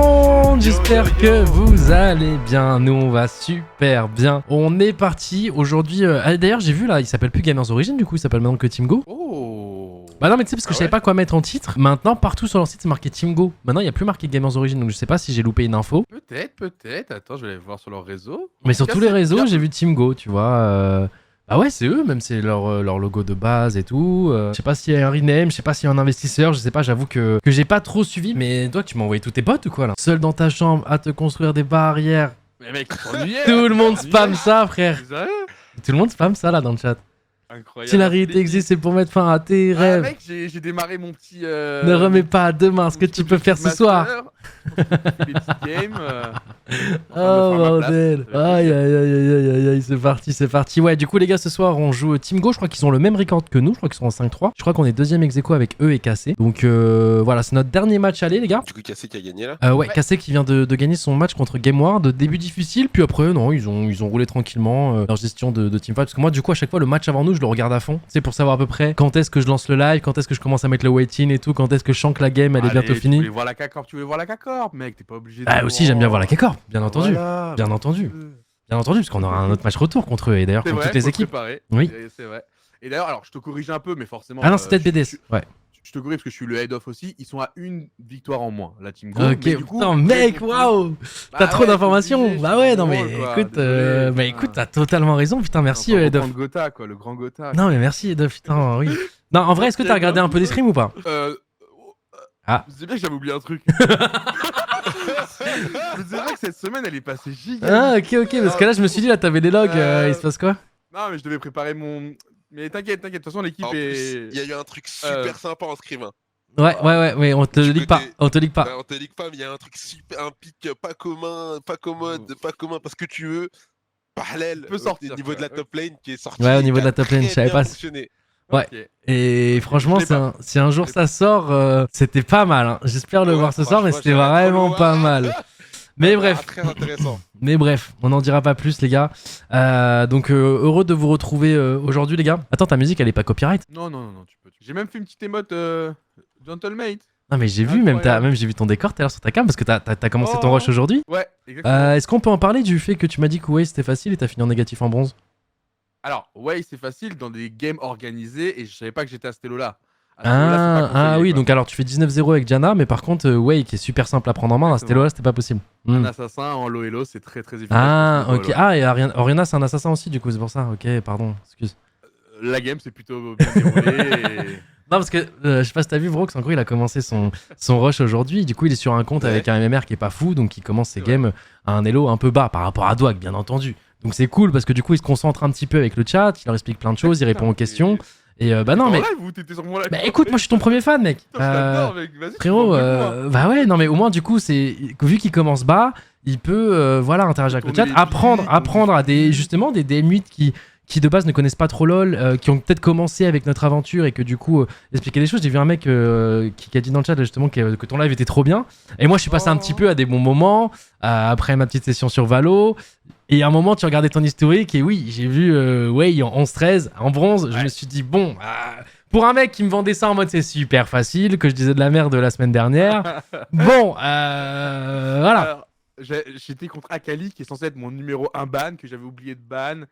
monde, j'espère que vous allez bien. Nous on va super bien. On est parti aujourd'hui. D'ailleurs j'ai vu là, il s'appelle plus Gamers Origin, du coup il s'appelle maintenant que Team Go. Oh. Bah non mais tu sais parce que je savais pas quoi mettre en titre. Maintenant partout sur leur site c'est marqué Team Go. Maintenant il y a plus marqué Gamers Origin, donc je sais pas si j'ai loupé une info. Peut-être. Attends, je vais aller voir sur leur réseau. Mais sur En tout tous cas, les réseaux bien. j'ai vu Team Go, tu vois. Ah ouais c'est eux, même c'est leur logo de base et tout. Je sais pas s'il y a un rename, je sais pas s'il y a un investisseur, je sais pas, j'avoue que j'ai pas trop suivi. Mais toi tu m'as envoyé tous tes potes ou quoi là? Seul dans ta chambre à te construire des barrières. Mais mec, tu t'ennuyais. Tout le monde tu spam t'ennuyais. ça frère. Sérieux? Tout le monde spam ça là dans le chat. Incroyable. Si la réalité existe, c'est pour mettre fin à tes Ah, rêves. mec, j'ai démarré mon petit. Ne remets pas à demain ce que tu peux faire ce soir. Les petits games. Oh bordel. Aïe aïe aïe aïe aïe aïe, c'est parti, c'est parti. Ouais, du coup les gars, ce soir on joue Team Go. Je crois qu'ils ont le même record que nous. Je crois qu'ils sont en 5-3. Je crois qu'on est deuxième ex-aequo avec eux et Cassé. Donc voilà, c'est notre dernier match aller les gars. Du coup, Cassé qui a gagné là. Ouais, Cassé qui vient de gagner son match contre GameWard. Début difficile, puis après non, ils ont roulé tranquillement leur gestion de teamfight. Parce que moi du coup à chaque fois le match avant nous, je le regarde à fond. C'est pour savoir à peu près quand est-ce que je lance le live, quand est-ce que je commence à mettre le waiting et tout, quand est-ce que je sens que la game elle est bientôt Tu finie. voulais voir la K-Corp, mec, t'es pas obligé de. Ah aussi j'aime bien voir la K-Corp, bien entendu. Voilà, Bien entendu. Bien entendu, parce qu'on aura un autre match retour contre eux, et d'ailleurs C'est contre vrai, toutes les faut équipes. préparer. Oui. C'est vrai. Et d'ailleurs, alors je te corrige un peu, mais forcément. Ah non, c'est peut-être BDS. Ouais. Je te corrige parce que je suis le head-off aussi. Ils sont à une victoire en moins, la Team Go. Ok, mais du coup, putain, mec, waouh! T'as trop d'informations! Bah ouais, non mais écoute, écoute, t'as totalement raison, putain, merci Le head-off. grand Gotha, quoi, le grand Gotha. Non mais merci head-off, putain, oui. Non, en vrai, est-ce que t'as regardé un peu des streams ou pas? Ah. Je sais bien que j'avais oublié un truc. Je me disais bien que cette semaine, elle est passée giga. Ah, ok, parce que là, je me suis dit, là, t'avais des logs, il se passe quoi? Non, mais je devais préparer mon. Mais t'inquiète, de toute façon, l'équipe En est. plus, il y a eu un truc super sympa en scrim. Hein. Ouais, on te leak pas, on te leak pas. Ouais, on te leak pas, mais il y a un truc super, un pic pas commun, pas commode, pas commun, parce que tu veux, parallèle peut sortir, au niveau de la top lane qui est sorti. Ouais, au niveau et de la qui a top lane, je très savais bien pas. fonctionné. Ouais. Ok. Et franchement, si un jour ça sort, c'était pas mal. Hein. J'espère le voir ce soir, mais c'était vraiment pas mal. Mais bref. Très intéressant. Mais bref, on n'en dira pas plus, les gars. Donc, heureux de vous retrouver aujourd'hui, les gars. Attends, ta musique, elle est pas copyright? Non, tu peux. J'ai même fait une petite émote Gentlemate. Non, mais j'ai vu, même j'ai vu ton décor tout à l'heure sur ta cam parce que t'as commencé ton rush aujourd'hui. Ouais, exactement. Est-ce qu'on peut en parler du fait que tu m'as dit que ouais, c'était facile et t'as fini en négatif en bronze? Alors, ouais, c'est facile dans des games organisés et je savais pas que j'étais à ce là. Oui, donc alors tu fais 19-0 avec Janna, mais par contre, Way qui est super simple à prendre en main, à ce là c'était pas possible. Un assassin en low elo, c'est très efficace. Ah, ok. Ah, et Oriana, c'est un assassin aussi, du coup, c'est pour ça. Ok, pardon, excuse. La game, c'est plutôt bien déroulé. Non, parce que je sais pas si t'as vu, Vrox, en gros, il a commencé son rush aujourd'hui. Du coup, il est sur un compte avec un MMR qui est pas fou, donc il commence ses games à un elo un peu bas par rapport à Dwag, bien entendu. Donc c'est cool parce que du coup, il se concentre un petit peu avec le chat, il leur explique plein de choses, il répond aux questions. Et bah non, mais. Bah écoute, moi je suis ton premier fan, mec. Frérot, bah ouais, non, mais au moins, du coup, c'est vu qu'il commence bas, il peut voilà, interagir avec le chat, apprendre à justement des DM8 qui de base ne connaissent pas trop LoL, qui ont peut-être commencé avec notre aventure et que du coup expliquer des choses. J'ai vu un mec qui a dit dans le chat justement que ton live était trop bien. Et moi je suis passé un petit peu à des bons moments après ma petite session sur Valo. Et à un moment tu regardais ton historique et oui j'ai vu Way en 11-13 en bronze. Je me suis dit bon, pour un mec qui me vendait ça en mode c'est super facile, que je disais de la merde la semaine dernière. Bon, voilà. Alors, j'étais contre Akali qui est censé être mon numéro 1 ban, que j'avais oublié de ban.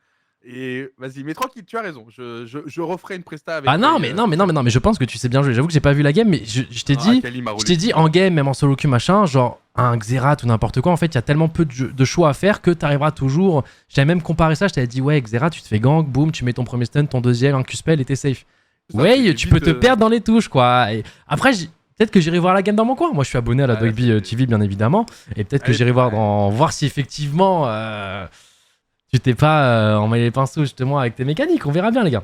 Et vas-y, mais tranquille, tu as raison. Je referai une presta avec. Ah non, mais je pense que tu sais bien jouer. J'avoue que j'ai pas vu la game, mais je t'ai dit en game, même en solo queue machin, genre un Xerath ou n'importe quoi. En fait, il y a tellement peu de choix à faire que t'arriveras toujours. J'avais même comparé ça. Je t'avais dit ouais, Xerath, tu te fais gank, boum, tu mets ton premier stun, ton deuxième, un Q-spell et t'es safe. Ouais, tu peux te perdre dans les touches, quoi. Et après, peut-être que j'irai voir la game dans mon coin. Moi, je suis abonné à la Dogby TV, bien évidemment, et peut-être que j'irai voir si effectivement. Tu t'es pas emmêlé les pinceaux justement avec tes mécaniques, on verra bien les gars.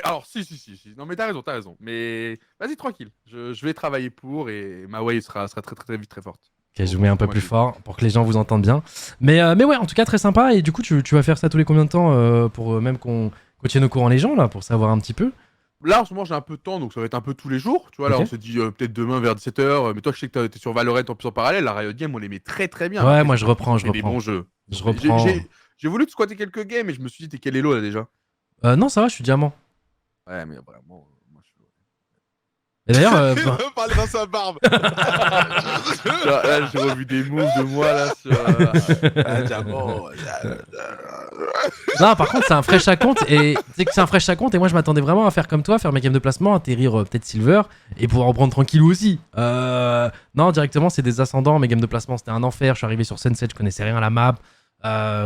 Alors si. Non mais t'as raison. Mais vas-y tranquille, je vais travailler pour et ma way sera très vite très forte. Ok, je vous mets un peu plus fort pour que les gens vous entendent bien. Mais ouais, en tout cas très sympa. Et du coup tu vas faire ça tous les combien de temps pour même qu'on tienne au courant les gens là, pour savoir un petit peu. Là en ce moment j'ai un peu de temps donc ça va être un peu tous les jours. Tu vois là on se dit peut-être demain vers 17h. Mais toi je sais que t'es sur Valorant en plus en parallèle. La Riot Game on les met très bien. Ouais, moi je reprends. Des bons jeux. Je reprends. J'ai voulu te squatter quelques games et je me suis dit, t'es quel elo là déjà? Non, ça va, je suis diamant. Ouais, mais vraiment. Moi, Et d'ailleurs, Il va parler dans sa barbe. Là, j'ai revu des moves de moi là sur. Ah, diamant. non, par contre, c'est un fresh à compte et c'est que c'est un fresh à compte et moi je m'attendais vraiment à faire comme toi, faire mes games de placement, atterrir peut-être Silver et pouvoir en prendre tranquillou aussi. Non, directement, c'est des ascendants. Mes games de placement, c'était un enfer. Je suis arrivé sur Sunset, je connaissais rien à la map.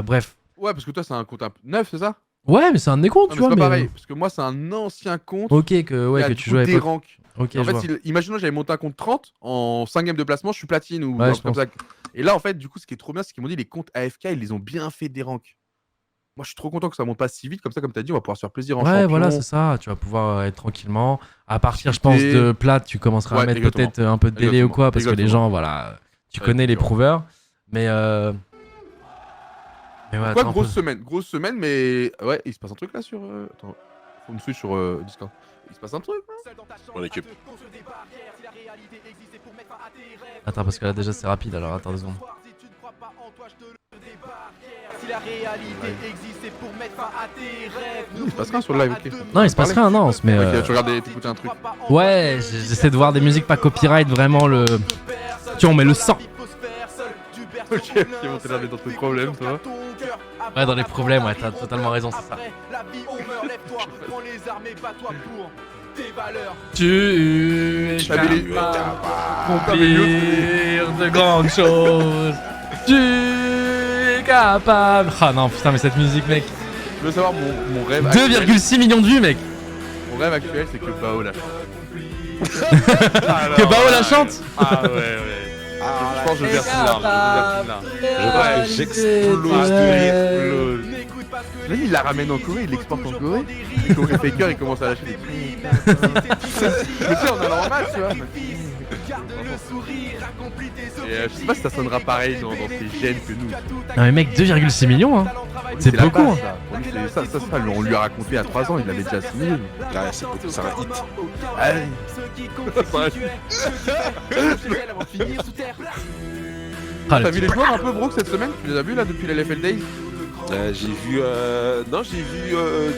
Bref. Ouais, parce que toi, c'est un compte neuf, c'est ça? Ouais, mais c'est un de mes comptes, Non, tu mais vois. c'est pas Mais... pareil, parce que moi, c'est un ancien compte. Ok, que tu jouais à des l'époque. ranks. Ok, En je vois. fait, imaginons j'avais monté un compte 30 en 5 games de placement, je suis platine ou Ouais, un je truc comme ça. Et là, en fait, du coup, ce qui est trop bien, c'est qu'ils m'ont dit les comptes AFK, ils les ont bien fait des ranks. Moi, je suis trop content que ça monte pas si vite, comme ça, comme t'as dit, on va pouvoir se faire plaisir en Ouais, champion. voilà, c'est ça. Tu vas pouvoir être tranquillement. À partir, je pense, Discuter. de plate, tu commenceras à Ouais, mettre exactement. peut-être un peu de délai ou Exactement. quoi, parce que les Exactement. gens, voilà, tu Ouais, connais les différent. prouveurs. Mais ouais, Quoi, attends un peu. grosse semaine, mais ouais, il se passe un truc là sur. Attends, faut me suivre sur Discord. Il se passe un truc là. Mon équipe. Attends, parce que là, déjà, c'est rapide, alors attends 2 secondes. Il se passe rien sur le live, ok. Non, il se passe rien, non, mais. Ok, tu regardes, t'écoutes un truc. Ouais, j'essaie de voir des musiques pas copyright, vraiment le. Tiens, on met le sang. Ok, bon, t'es là dans tes problèmes, toi. Ouais, dans les problèmes, ouais, t'as totalement raison, c'est ça. Tu es accomplir de grandes choses. Tu es capable. Ah non, putain, mais cette musique, mec. Je veux savoir mon rêve. 2,6 millions de vues, mec. Mon rêve actuel, c'est que Bao la chante. Que Bao la chante. Ah ouais, ouais. Ah, Je pense que je verse une larme. Je pense que j'explose de rire. Là, il la ramène en Corée, il l'exporte en Corée. Et Corée Faker, il commence à lâcher des trucs. Mais tu sais, on a normal, tu vois. Et je sais pas si ça sonnera pareil dans tes gènes que nous. Non, mais mec, 2,6 millions, hein. C'est la beaucoup, base, hein. ça. Pour lui, ça, on lui a raconté à 3 ans, il avait déjà signé. lui. Ouais, c'est beaucoup, c'est un hit. Allez. Ah, le T'as vu type. les joueurs un peu, Brook, cette semaine? Tu les as vus là depuis la LFL Days? J'ai vu. Non, j'ai vu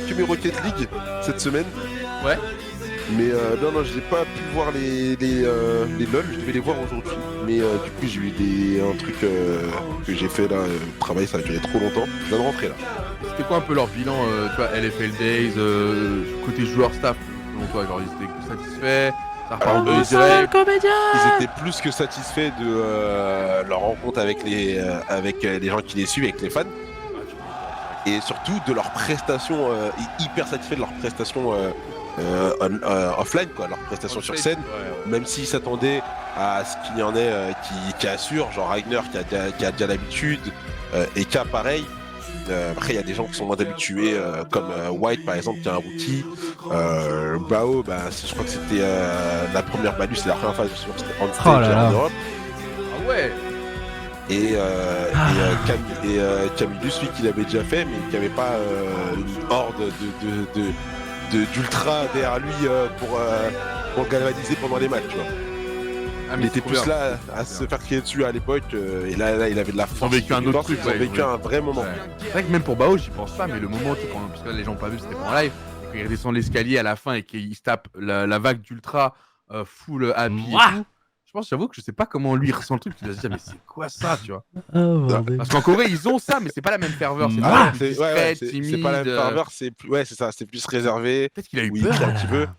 que mes Rocket League cette semaine. Ouais. Mais non, j'ai pas pu voir les LOL, je devais les voir aujourd'hui. Mais du coup, j'ai eu un truc que j'ai fait là, le travail, ça a duré trop longtemps. Je viens de rentrer là. C'était quoi un peu leur bilan, tu vois, LFL Days, côté joueur staff, selon toi? Genre, ils étaient satisfaits? Ça repart en eux, deux directs. Ils étaient plus que satisfaits de leur rencontre avec les gens qui les suivent, avec les fans. Et surtout de leurs prestations, hyper satisfaits de leurs prestations offline, quoi, leurs prestations sur scène. Ouais. Même s'ils s'attendaient à ce qu'il y en ait qui assure, genre Ragnar qui a déjà l'habitude, et K pareil. Après il y a des gens qui sont moins habitués comme White par exemple qui est un rookie. Bao, je crois que c'était la première balue, c'est la première phase sur on stage Oh là là. en Europe. Ah ouais. Et Camillus, celui qui l'avait déjà fait, mais qui n'avait pas une horde d'ultra derrière lui pour le galvaniser pendant les matchs, tu vois. Ah, Il était plus là à se faire crier dessus à l'époque, et là il avait de la force. vécu un autre truc, ils ont ouais, vécu ouais. un vrai moment. Ouais. C'est vrai que même pour Bao, j'y pense pas, mais le moment, tu sais, parce que là, les gens n'ont pas vu, c'était pas en live, et quand il redescend l'escalier à la fin et qu'il se tape la vague d'ultra full happy Mouah. et tout, j'avoue que je sais pas comment lui il ressent le truc, tu vas se dire, mais c'est quoi ça, tu vois? Oh, bordel. Parce qu'en Corée, ils ont ça, mais c'est pas la même ferveur, c'est Ah, pas discret, timide. c'est pas la même ferveur, c'est c'est ça, c'est plus réservé. Peut-être qu'il a eu Oui, peur. il crie un Ah petit là peu. là.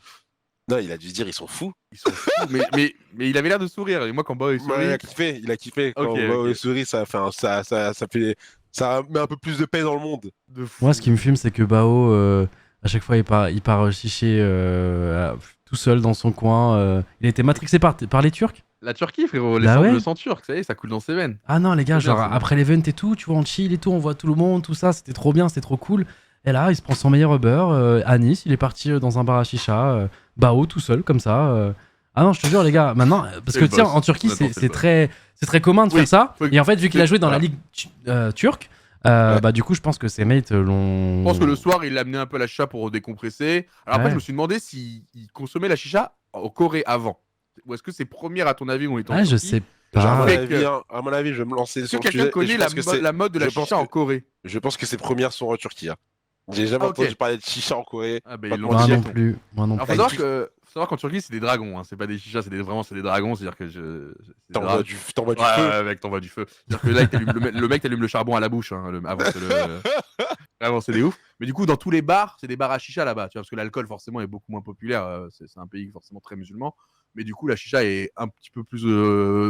Non, il a dû se dire ils sont fous. Ils sont fous, mais il avait l'air de sourire, et moi quand Bao il sourit, Ouais, il a kiffé. Quand Ok, on voit ok. les souris, ça met un peu plus de paix dans le monde. de fou. Moi, ce qui me fume, c'est que Bao, à chaque fois, il part chicher tout seul dans son coin. Il a été matrixé par les Turcs. La Turquie, frérot, Bah ouais. le sang turc, ça y est, ça coule dans ses veines. Ah non, les gars, Trop bien, genre c'est bien. après l'event et tout, tu vois, on chill et tout, on voit tout le monde, tout ça, c'était trop bien, c'était trop cool. Et là, il se prend son meilleur Uber à Nice, il est parti dans un bar à chicha, Bao tout seul, comme ça. Ah non, je te jure, les gars, maintenant, parce C'est que le tiens, boss. en Turquie, Maintenant, c'est c'est le très commun de Oui, faire ça. faut- Et en fait, vu qu'il a joué dans la voilà. ligue turque, Ouais. bah du coup, je pense que ses mates l'ont. Je pense que le soir, il a amené un peu la chicha pour décompresser. Alors après, Ouais. je me suis demandé s'il consommait la chicha en Corée avant. Ou est-ce que c'est première à ton avis où on est en Ah, je Turquie? sais Genre, pas. Fait que- à mon avis, je vais me lancer Est-ce que sur le quelqu'un sujet. et connaît je pense que c'est- la mode de la je pense chicha en que- Corée? Je pense que c'est première sont en Turquie. Hein. J'ai jamais Ah, ok. entendu parler de chicha en Corée. Ah, bah, Pas ils de l'ont Moi dit. non mentir. plus. Moi non Alors, plus. faut savoir qu'en Turquie, c'est des dragons. Hein. C'est pas des chichas, vraiment c'est des dragons. C'est-à-dire que c'est des T'envoies du feu. Ouais, mec, t'envoies du feu. C'est-à-dire que là, le mec t'allume le charbon à la bouche avant Vraiment, c'est des ouf. Mais du coup, dans tous les bars, c'est des bars à chicha là-bas. Tu vois, parce que l'alcool, forcément, est beaucoup moins populaire. C'est un pays forcément très musulman. Mais du coup, la chicha est un petit peu plus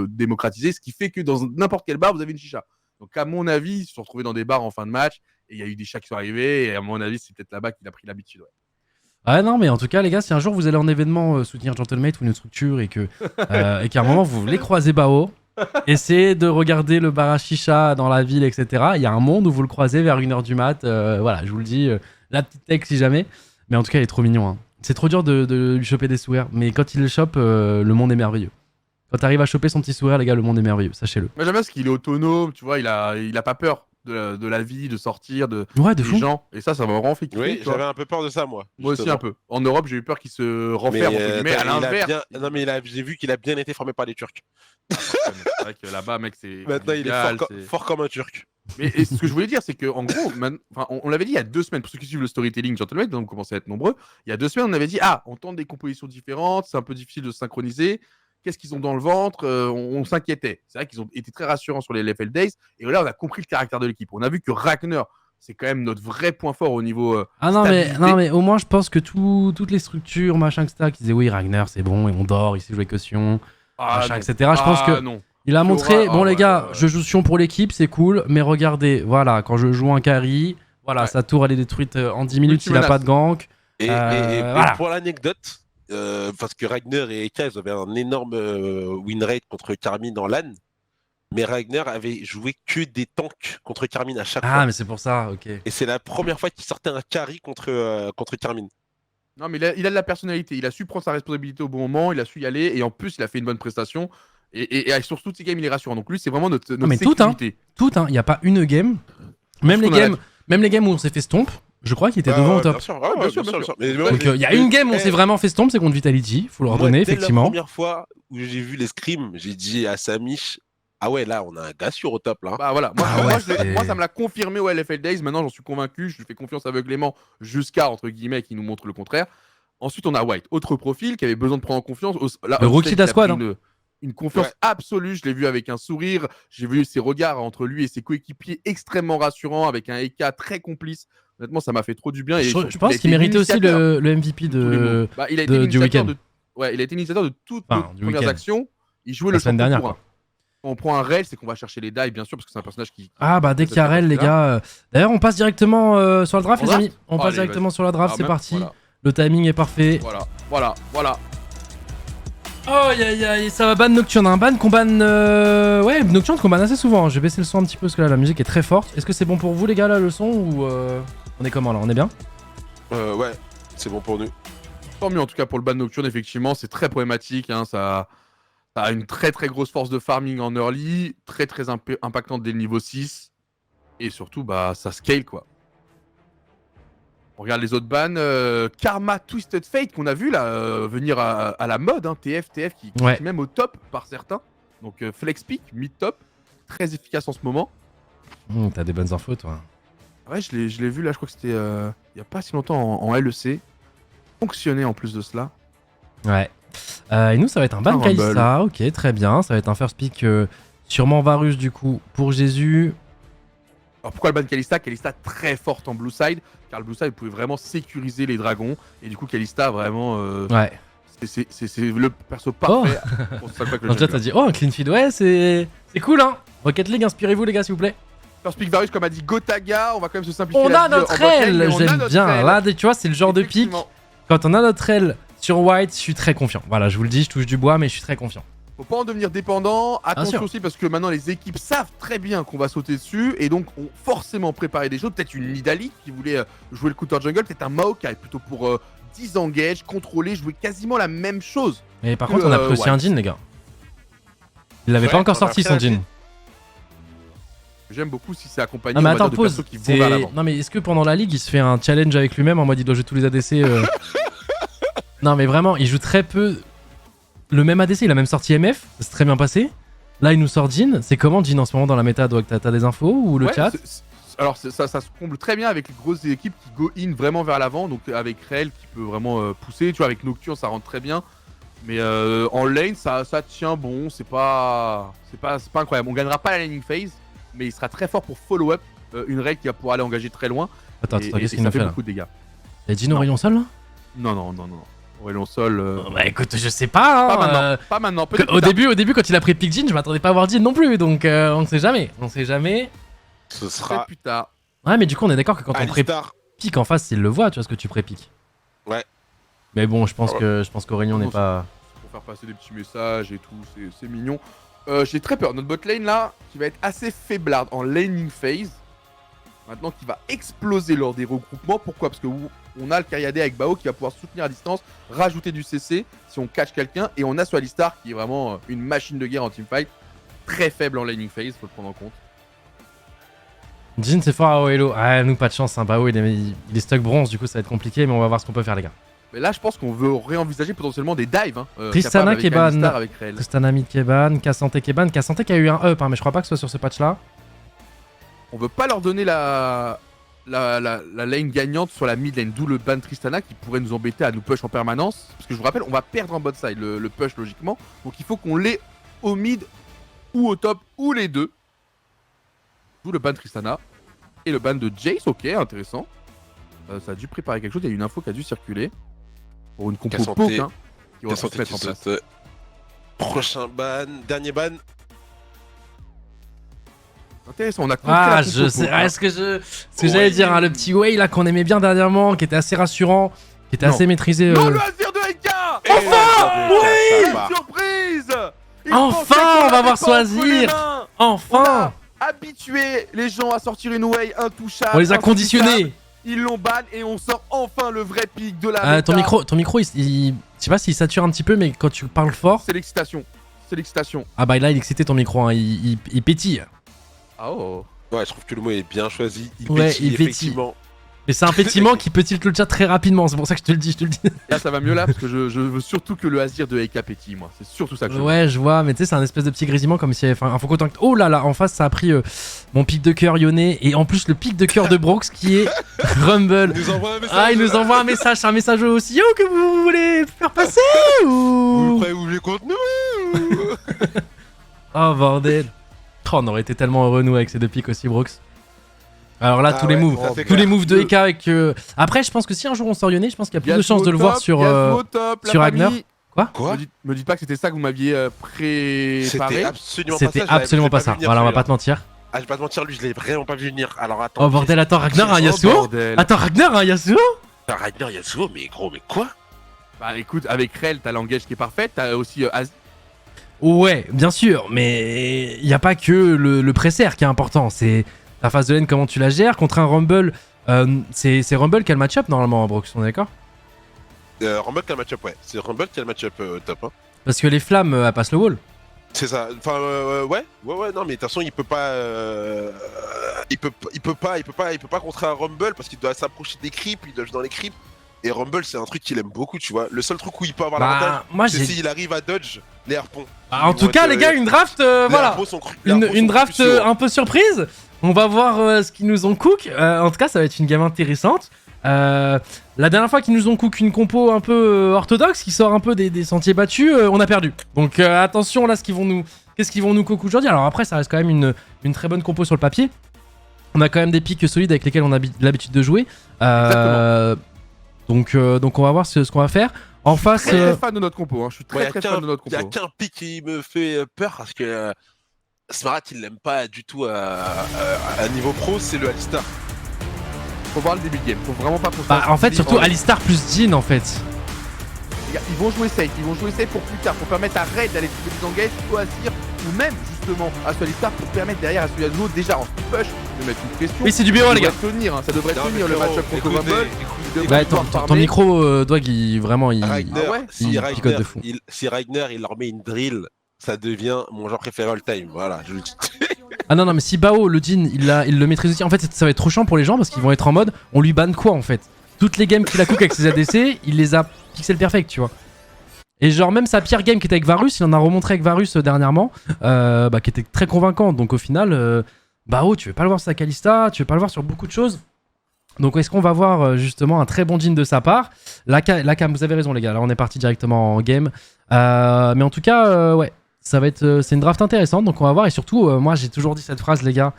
démocratisée. Ce qui fait que dans n'importe quel bar, vous avez une chicha. Donc, à mon avis, ils se sont retrouvés dans des bars en fin de match. Et il y a eu des chats qui sont arrivés. Et à mon avis, c'est peut-être là-bas qu'il a pris l'habitude. Ouais. Ah non, mais en tout cas, les gars, si un jour vous allez en événement soutenir Gentlemate ou une structure et qu'à un moment vous voulez croiser Bao, essayez de regarder le bar à chicha dans la ville, etc. Il y a un monde où vous le croisez vers 1h du mat. Voilà, je vous le dis, la petite tech si jamais. Mais en tout cas, il est trop mignon. Hein. C'est trop dur de lui choper des sourires. Mais quand il le chope, le monde est merveilleux. Quand t'arrives à choper son petit sourire, les gars, le monde est merveilleux. Sachez-le. Moi, j'aime bien parce qu'il est autonome. Tu vois, il a pas peur de la vie, de sortir, Ouais, de des fou. gens. Et ça m'a vraiment fait kiffer. Oui, tu vois. j'avais un peu peur de ça, moi. Moi aussi justement. un peu. En Europe, j'ai eu peur qu'il se Mais renferme, entre guillemets, à il a l'inverse. bien- Non, mais j'ai vu qu'il a bien été formé par les Turcs. C'est vrai que là-bas, mec, c'est. Maintenant, il est convivial, fort comme un Turc. Mais et ce que je voulais dire, c'est qu'en gros, on l'avait dit il y a 2 semaines, pour ceux qui suivent le storytelling Gentleman, donc vous commencez à être nombreux, il y a 2 semaines, on avait dit, on tente des compositions différentes, c'est un peu difficile de se synchroniser, qu'est-ce qu'ils ont dans le ventre, on s'inquiétait. C'est vrai qu'ils ont été très rassurants sur les LFL Days, et là, on a compris le caractère de l'équipe. On a vu que Ragnar, c'est quand même notre vrai point fort au niveau Ah non stabilité. mais au moins je pense que toutes les structures, machin, etc., qui disaient oui, Ragnar c'est bon et on dort, il sait jouer que Sion, machin, non. etc. Je pense que non. il a montré, bon ouais, les gars, ouais. je joue Sion pour l'équipe, c'est cool, mais regardez, voilà, quand je joue un carry, voilà, Ouais. sa tour elle est détruite en 10 minutes s'il a Multimenace. pas de gank. Et voilà. pour l'anecdote, parce que Ragnar et Eka, ils avaient un énorme win rate contre Carmine en LAN, mais Ragnar avait joué que des tanks contre Carmine à chaque Ah fois. mais c'est pour ça, ok. Et c'est la première fois qu'il sortait un carry contre Carmine. Non, mais il a de la personnalité. Il a su prendre sa responsabilité au bon moment. Il a su y aller. Et en plus, il a fait une bonne prestation. Et sur toutes ses games, il est rassurant. Donc lui, c'est vraiment notre mais tout, hein. sécurité. Tout, hein, il n'y a pas une game, même les games où on s'est fait stomp, je crois qu'il était devant au top. Bien sûr, bien sûr. Mais Donc il y a une game où on s'est vraiment fait stomp, c'est contre Vitality, faut le redonner, dès effectivement. La première fois où j'ai vu les scrims, j'ai dit à Samish, ah ouais, là, on a un gars sur au top, là. Bah voilà. Moi, Ah ouais, moi, ça me l'a confirmé au LFL Days. Maintenant, j'en suis convaincu. Je lui fais confiance aveuglément jusqu'à, entre guillemets, qu'il nous montre le contraire. Ensuite, on a White, autre profil qui avait besoin de prendre en confiance. Là, Le rookie de la squad, une confiance absolue. Je l'ai vu avec un sourire. J'ai vu ses regards entre lui et ses coéquipiers extrêmement rassurants, avec un EK très complice. Honnêtement, ça m'a fait trop du bien. Et Je pense qu'il méritait aussi le MVP il a été du week-end. Il a été initiateur de toutes nos du premières week-end. actions. Il jouait La le semaine champion dernière, pour un. Quand on prend un rail, c'est qu'on va chercher les dives, bien sûr, parce que c'est un personnage qui. Ah bah dès qu'il y a Rel, les gars. D'ailleurs, on passe directement sur le draft, les amis. On passe Allez, directement sur la draft, c'est parti. Voilà. Le timing est parfait. Voilà. Oh ça va ban Nocturne, un ban qu'on banne. Ouais, Nocturne qu'on banne assez souvent. Je vais baisser le son un petit peu parce que là la musique est très forte. Est-ce que c'est bon pour vous, les gars, là, le son ou on est comment là? On est bien? Ouais, c'est bon pour nous. Tant mieux en tout cas pour le ban nocturne, effectivement, c'est très problématique. Hein, ça a une très très grosse force de farming en early, très très impactante dès le niveau 6. Et surtout, bah ça scale quoi. On regarde les autres bans. Karma Twisted Fate qu'on a vu là venir à la mode. Hein, TF qui est même au top par certains. Donc Flex Peak, mid-top. Très efficace en ce moment. T'as des bonnes infos, toi. Ouais, je l'ai vu là, je crois que c'était il n'y a pas si longtemps en LEC. Fonctionnait en plus de cela. Ouais. Et nous, ça va être un ban Kalista. Ok, très bien. Ça va être un first pick sûrement Varus du coup pour Jésus. Alors pourquoi le ban Kalista? Kalista très forte en blue side, car le blue side pouvait vraiment sécuriser les dragons. Et du coup, Kalista vraiment. Ouais. C'est le perso parfait. Pour ça, quoi, que le Donc là, t'as dit, oh, un clean feed. Ouais, c'est cool, hein. Rocket League, inspirez-vous, les gars, s'il vous plaît. First pick Varus, comme a dit Gotaga, on va quand même se simplifier. On la a vie notre en bot lane, aile. mais on a J'aime notre bien. aile. Là, tu vois, c'est le genre de pick. Quand on a notre aile sur White, je suis très confiant. Voilà, je vous le dis, je touche du bois, mais je suis très confiant. Faut pas en devenir dépendant. Attention sûr. aussi parce que maintenant les équipes savent très bien qu'on va sauter dessus et donc ont forcément préparé des choses. Peut-être une Nidalee qui voulait jouer le counter jungle, peut-être un Maokai plutôt pour 10 engage, contrôler, jouer quasiment la même chose. Et par contre, on a pris aussi un Jhin, les gars. Il l'avait pas encore sorti son Jhin. J'aime beaucoup si c'est accompagné Non mais attends, de pause. persos qui vont vers l'avant. Non mais est-ce que pendant la ligue, il se fait un challenge avec lui-même en mode il doit jouer tous les ADC Non mais vraiment, il joue très peu le même ADC, il a même sorti MF, c'est très bien passé. Là, il nous sort Jhin. C'est comment Jhin en ce moment dans la méta? T'as des infos ou le chat? alors ça se comble très bien avec les grosses équipes qui go in vraiment vers l'avant, donc avec Rel qui peut vraiment pousser, tu vois, avec Nocturne ça rentre très bien. Mais en lane ça tient bon, c'est pas incroyable. On gagnera pas la laning phase, mais il sera très fort pour follow up une Rel qui va pouvoir aller engager très loin. Attends, et qu'est-ce qu'il ça nous fait fait là? beaucoup de dégâts. Il y a Jhin Aurélien Sol là? Non. Aurélien Sol. Oh, bah écoute, je sais pas. Hein, Pas maintenant. Peut-être au plus tard. début, quand il a pris pick Jhin, je m'attendais pas à voir Jhin non plus, donc on ne sait jamais. Ce Peut-être sera plus tard. Ouais, mais du coup, on est d'accord que quand on Alistar. pré-pick en face, il le voit, tu vois ce que tu pré-pick. Ouais. Mais bon, je pense qu'Aurélien n'est Non, pas. Pour faire passer des petits messages et tout, c'est mignon. J'ai très peur. Notre bot lane là, qui va être assez faiblarde en laning phase. Maintenant, qui va exploser lors des regroupements. Pourquoi? Parce que on a le Cariadé avec Bao qui va pouvoir soutenir à distance, rajouter du CC si on catch quelqu'un. Et on a soit Alistar qui est vraiment une machine de guerre en teamfight. Très faible en laning phase, faut le prendre en compte. Jhin, c'est fort à Oelo. Ah, nous, pas de chance. Hein. Bao, il est stock bronze, du coup, ça va être compliqué, mais on va voir ce qu'on peut faire, les gars. Mais là, je pense qu'on veut réenvisager potentiellement des dives. Hein, Tristana qui est ban. avec Rel. Tristana mid qui est ban, Cassante qui est ban. Cassante qui a eu un up, hein, mais je crois pas que ce soit sur ce patch-là. On veut pas leur donner la lane gagnante sur la mid lane, d'où le ban Tristana qui pourrait nous embêter à nous push en permanence. Parce que je vous rappelle, on va perdre en bot side le push logiquement. Donc il faut qu'on l'ait au mid ou au top ou les deux. D'où le ban Tristana. Et le ban de Jace, ok, intéressant. Ça a dû préparer quelque chose, il y a une info qui a dû circuler. Pour une compo Cassante. poke, hein, qui va se Cassante mettre qui en place. saute. Prochain ban, dernier ban. Intéressant, on a compris Ah, la je compo sais. poke, Ah, hein. ce que j'allais dire, hein, le petit Wei là qu'on aimait bien dernièrement, qui était assez rassurant, qui était Non. assez maîtrisé. Non, le Azir de Eka. Enfin, oui. Surprise. Il Enfin, pensait qu'on on va l'avait voir pas entre Swazir. les mains. On Enfin, a habitué les gens à sortir une way intouchable. on les a insaisissable. conditionnés. Ils l'ont ban et on sort enfin le vrai pic de la Ton méta. micro, je sais pas s'il sature un petit peu, mais quand tu parles fort, C'est l'excitation. C'est l'excitation. ah bah là il est excité ton micro, hein, il pétille. Ah oh. Ouais, je trouve que le mot est bien choisi. Ouais, il pétille. effectivement. Mais c'est un pétillement qui peut tilt le chat très rapidement, c'est pour ça que je te le dis. Là ça va mieux là parce que je veux surtout que le Azir de Eka pétille moi. C'est surtout ça que je veux. Ouais, je vois, mais tu sais, c'est un espèce de petit grésillement comme s'il y avait un Foucault Tank. Oh là là, en face ça a pris mon pic de cœur Yone et en plus le pic de cœur de Brox qui est Rumble. Il nous envoie un message. Ah, il nous envoie un message aussi. Oh, que vous voulez faire passer ou. Vous voulez contre nous? Oh bordel. Oh, on aurait été tellement heureux nous avec ces deux pics aussi, Brox. Alors là, Ah tous les ouais, moves, ça, c'est tous clair. les moves de Eka avec. Après, je pense que si un jour on sort Yone, je pense qu'il y a plus de chances de le voir sur. sur Ragnar. Quoi? Me dites pas que c'était ça que vous m'aviez préparé. C'était absolument pas ça. C'était je l'avais- absolument je l'ai pas ça. vu venir, Voilà, on va celui-là. pas te mentir. Ah, je vais pas te mentir, lui, je l'ai vraiment pas vu venir. Alors attends. Oh bordel, attends, Ragnar, un Oh, Yasuo. bordel. Attends, Ragnar, un Yasuo. Ragnar Yasuo, mais gros, mais quoi? Bah écoute, avec Rel, t'as l'engage qui est parfaite. T'as aussi Ouais, bien sûr, mais il y a pas que le presser qui est important. C'est la phase de lane, comment tu la gères contre un Rumble. C'est Rumble qui a le match-up normalement, Brox, on est d'accord? Rumble qui a le match-up, ouais. C'est Rumble qui a le match-up top. Hein. Parce que les flammes, elles passent le wall. C'est ça. Enfin, ouais, non, mais de toute façon, il peut pas. Il peut pas contrer un Rumble parce qu'il doit s'approcher des creeps, il doit jouer dans les creeps. Et Rumble, c'est un truc qu'il aime beaucoup, tu vois. Le seul truc où il peut avoir l'avantage, Moi c'est j'ai. s'il arrive à dodge les harpons. En tout cas, les gars, une draft, voilà. Une draft un peu surprise. On va voir ce qu'ils nous ont cook. En tout cas, ça va être une game intéressante. La dernière fois qu'ils nous ont cook une compo un peu orthodoxe, qui sort un peu des sentiers battus, on a perdu. Donc attention là, qu'est-ce qu'ils vont nous cook aujourd'hui. Alors après, ça reste quand même une très bonne compo sur le papier. On a quand même des pics solides avec lesquels on a l'habitude de jouer. Donc on va voir ce qu'on va faire. En face, Je suis très fan de notre compo. Hein. Je suis très fan de notre Il y a compo. qu'un pic qui me fait peur parce que Smarat il l'aime pas du tout à niveau pro, c'est le Alistar. Faut voir le début de game. Faut vraiment pas qu'on en fait, surtout Alistar plus Jhin en fait. Les gars, ils vont jouer safe. Ils vont jouer safe pour plus tard. Pour permettre à Red d'aller trouver des engages, ou à Sir, ou même justement à Alistar pour permettre derrière à Yasuo déjà en speed push de mettre une pression. Oui, c'est du BO les gars. Ça devrait tenir, hein. Ça devrait Non, tenir mais le frérot, match-up contre écoutez, Rumble. écoutez, Il devrait Bah, pouvoir ton farmer. micro, Dwag, vraiment, il. Ragnar, Ah ouais si il picote de fou. si Ragnar il leur met une drill, ça devient mon genre préféré all time. Voilà, je le dis. Ah non, mais si Bao, le Jhin, il le maîtrise aussi. En fait, ça va être trop chiant pour les gens parce qu'ils vont être en mode on lui banne quoi en fait. Toutes les games qu'il a cook avec ses ADC, il les a pixel perfect, tu vois. Et genre, même sa pire game qui était avec Varus, il en a remontré avec Varus dernièrement, qui était très convaincante. Donc au final, Bao, tu veux pas le voir sur sa Kalista, tu veux pas le voir sur beaucoup de choses. Donc est-ce qu'on va voir justement un très bon Jhin de sa part? La cam, vous avez raison les gars, là on est parti directement en game. Mais en tout cas, ouais, ça va être, c'est une draft intéressante, donc on va voir. Et surtout, moi j'ai toujours dit cette phrase les gars,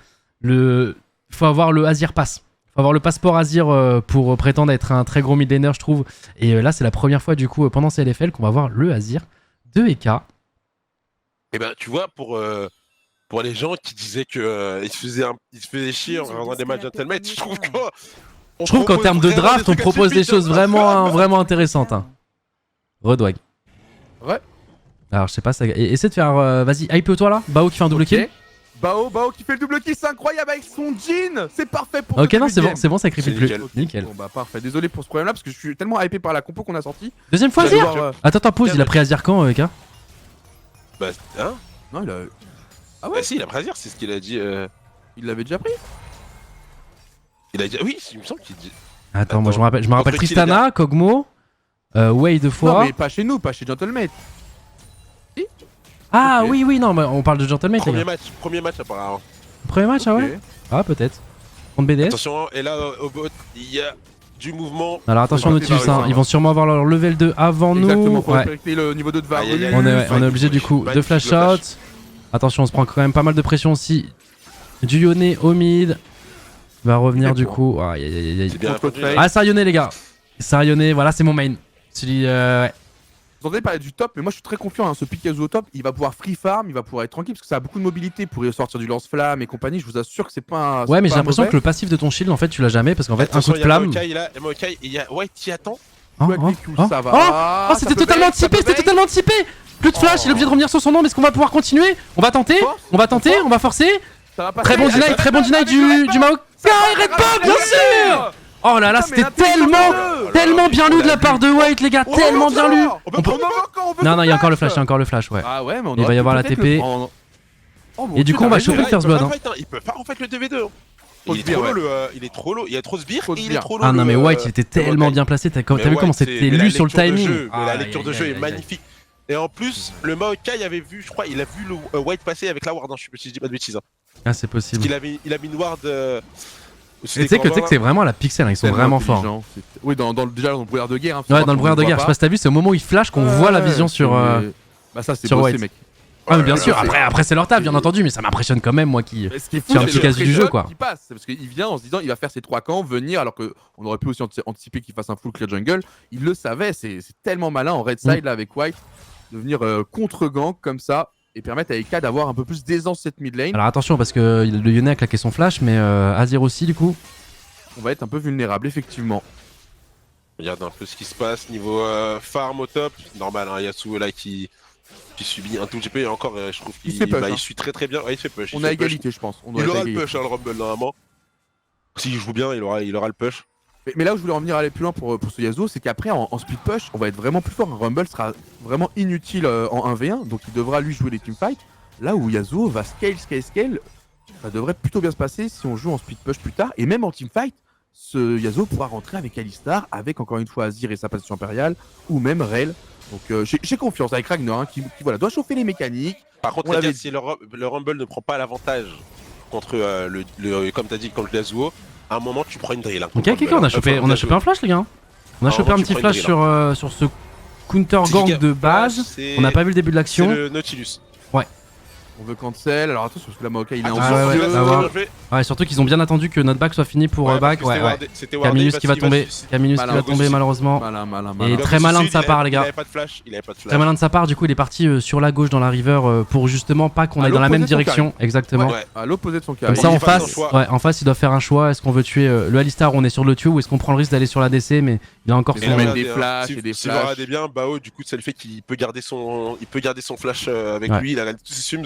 faut avoir le Azir Pass. Faut avoir le passeport Azir pour prétendre être un très gros mid laner je trouve. Et là c'est la première fois du coup pendant CLFL qu'on va voir le Azir de EK. Et ben tu vois, pour les gens qui disaient que il se faisait chier en regardant des matchs Gentleman, je trouve qu'en termes de draft, on propose des choses vraiment intéressantes. Hein. Redwag. Ouais. Alors, je sais pas, ça... essaie de faire. Vas-y, hype-toi là. Bao qui fait un double kill. Bao qui fait le double kill, c'est incroyable avec son Jhin. C'est parfait pour. Ok, non, c'est bon, ça crépite plus. Nickel. Bon, bah, parfait. Désolé pour ce problème là, parce que je suis tellement hypé par la compo qu'on a sorti. Deuxième fois, Azir Attends, pause, il a pris Azir quand, EK? Bah, hein? Non, il a. Ah ouais? Bah, si, il a pris Azir, c'est ce qu'il a dit. Il l'avait déjà pris? Il a dit. Oui, il me semble qu'il dit. Attends, moi je me rappelle Tristana, Kog'Maw, Wei deux fois. Non, mais pas chez nous, pas chez Gentlemate. Ah Ok. oui, non, mais on parle de Gentleman. Premier match apparemment. Premier match, ah Ok. ouais? Ah, peut-être. Contre BDS. Attention, et là au bot, il y a du mouvement. Alors attention, Ouais, Nautilus, c'est hein, pareil, ils vont sûrement avoir leur level 2 avant Exactement, nous. faut Ouais. respecter le niveau 2 de Varus. Aïe, aïe, aïe. On est obligé du coup de flash shot. Attention, on se prend quand même pas mal de pression aussi. Du Yone au mid. Va revenir du coup. Aïe aïe aïe aïe. C'est bien Contre entendu. Fake. Ah, Sarione les gars. Sarione, voilà, c'est mon main. Celui, ouais. Vous entendez parler du top, mais moi je suis très confiant. Hein. Ce Pikachu au top, il va pouvoir free farm, il va pouvoir être tranquille parce que ça a beaucoup de mobilité pour sortir du lance-flamme et compagnie. Je vous assure que c'est pas un. Ouais, mais c'est j'ai pas l'impression mauvais. que le passif de ton shield, en fait, tu l'as jamais parce qu'en fait, un Attention, coup de il y a flamme. Maokai, là, Maokai, il y a White qui attend. Oh, Ouais, oh, Miku, oh, ça va. oh, Ah, oh, ça c'était peut totalement bait, ça anticipé, peut c'était bait. totalement anticipé. Plus de flash, il est obligé de revenir sur son nom, mais est-ce qu'on va pouvoir continuer? On va tenter, on va forcer. Ça va passer. Très bon deny du Maokai. Red Pop, bien sûr. Oh là là, Putain, mais c'était là, t'es tellement bien lu de la part de White, les gars, Oh, tellement bien lu. On peut Non, il y a encore le flash, ouais. Ah ouais, mais on Il va aurait y pu avoir la peut-être TP. le prendre. Oh, mon Et du Dieu, coup, on va t'as choper raison. le first blood. Hein. Il peut pas en fait le 2v2. Faut Il est se dire, trop ouais. low, il est trop low, il y a trop de sbires Faut et se il est dire. trop low. Ah non, mais le, White, il était tellement Maokai. bien placé. T'as Mais vu comment White, c'était mais la lu sur le lecture de timing? jeu, mais la Aïe, lecture de aïe, jeu aïe, est aïe. magnifique. Et en plus, le Maokai avait vu, je crois, il a vu le White passer avec la ward, hein, je sais pas si je dis pas de bêtises. Hein. Ah, c'est Parce possible. qu'il il a mis une ward. Tu sais que c'est vraiment la pixel, hein, ils sont vraiment forts. Intelligent. Oui, déjà dans le brouillard de guerre. Hein, Ouais, dans le brouillard de guerre, je sais pas si t'as vu, c'est au moment où il flash qu'on voit la vision sur. Bah, ça, c'est sur bossé, White. mec. Ah, mais bien là, sûr, c'est- après c'est leur taf, bien entendu, mais ça m'impressionne quand même, moi qui. Mais ce qui est fou, C'est un c'est petit le casu du jeu, pré-shot quoi. qui passe, parce qu'il vient en se disant il va faire ses 3 camps, venir, alors qu'on aurait pu aussi anticiper qu'il fasse un full clear jungle. Il le savait, c'est tellement malin en red side là avec White de venir contre-gank comme ça et permettre à Eka d'avoir un peu plus d'aisance cette mid lane. Alors attention, parce que le Yone a claqué son flash, mais Azir aussi, du coup. On va être un peu vulnérable, effectivement. Regarde un peu ce qui se passe niveau farm au top. Normal, hein, Yasuo là qui subit un tout petit peu et encore, je trouve Il se fait push, hein. il suit très très bien. Ouais, il se fait push. On il a fait push. égalité, je pense. On doit Il être aura à le égalité. push, hein, le Rumble normalement. S'il joue bien, il aura le push. Mais là où je voulais en venir aller plus loin pour ce Yasuo, c'est qu'après en split push, on va être vraiment plus fort. Un Rumble sera vraiment inutile en 1v1, donc il devra lui jouer les teamfights. Là où Yasuo va scale, ça devrait plutôt bien se passer si on joue en split push plus tard. Et même en teamfight, ce Yasuo pourra rentrer avec Alistar, avec encore une fois Azir et sa passion impériale, ou même Rel. Donc j'ai confiance avec Ragnar, hein, qui voilà, doit chauffer les mécaniques. Par contre, On l'avait si le Rumble ne prend pas l'avantage contre comme t'as dit, contre le Yasuo, à un moment tu prends une drill. Hein, Ok, contre ok, Rumble, on a chopé un flash, les gars. On a Ah, chopé en un vrai, petit tu prends flash une sur ce counter gang de base. On n'a pas vu le début de C'est l'action. le Nautilus. On veut cancel, alors attention parce que la Maokai il est en Ah, ouais, jeu. ça va. Ouais, surtout qu'ils ont bien attendu que notre back soit fini pour back. Ouais, ouais. Caminus qui va tomber. Caminus qui Malin, va tomber, malheureusement. Malin. Et très malin de sa part, les gars. Il avait pas de flash. Très malin de sa part, du coup, il est parti sur la gauche dans la river pour justement pas qu'on À aille dans la même l'opposé de son direction. Exactement. Ouais. À l'opposé de son cas. Comme ça, Il en faut faire face, son choix. ouais, en face, il doit faire un choix. Est-ce qu'on veut tuer le Alistar, on est sur le tuyau, ou est-ce qu'on prend le risque d'aller sur la DC, mais il a encore Et son. là, là, mettre regardez, des flashs et des Si vous flashs. regardez bien, Bao, du coup, ça le fait qu'il peut garder son flash avec Ouais. lui. Il a tous ses sums.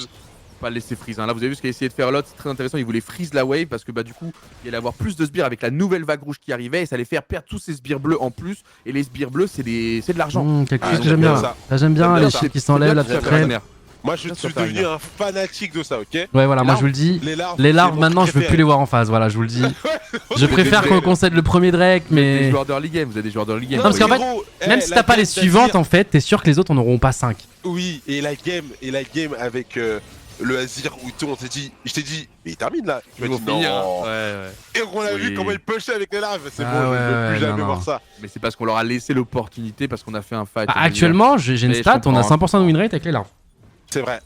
Pas le laisser freeze. Hein. Là, vous avez vu ce qu'il a essayé de faire l'autre, c'est très intéressant. Il voulait freeze la wave parce que bah du coup, il allait avoir plus de sbires avec la nouvelle vague rouge qui arrivait et ça allait faire perdre tous ces sbires bleus en plus. Et les sbires bleus, c'est de l'argent. Quelque Ah, chose que j'aime j'aime bien bien. ça. Là, j'aime bien J'aime bien les ça. shields qui s'enlèvent, la petite reine. Moi, je Ça, suis ça fait devenu rien. un fanatique de ça, ok? Ouais, voilà, moi larves je vous le dis. Les larves, Les larves, c'est mon maintenant, je veux plus préféré. les voir en face, voilà, je vous le dis. Je Mais préfère des- qu'on concède le premier Drake, Des mais. joueurs d'early game, vous avez des joueurs d'early game. Non, parce qu'en fait, Gros, Même si t'as pas les suivantes, en fait, t'es sûr que les autres en auront pas 5. Oui, et la game avec le Azir où tout, je t'ai dit, mais il termine là. Tu m'as Ils vont dit finir, hein. non. Ouais. Et on a vu Oui. comment il pushait avec les larves. C'est Ah bon, je ouais, ne veux plus ouais, jamais non, voir non. ça. Mais c'est parce qu'on leur a laissé l'opportunité, parce qu'on a fait un fight. Bah, actuellement, j'ai une Mais je stat, on a comprends, 5% de win rate avec les larves. C'est vrai.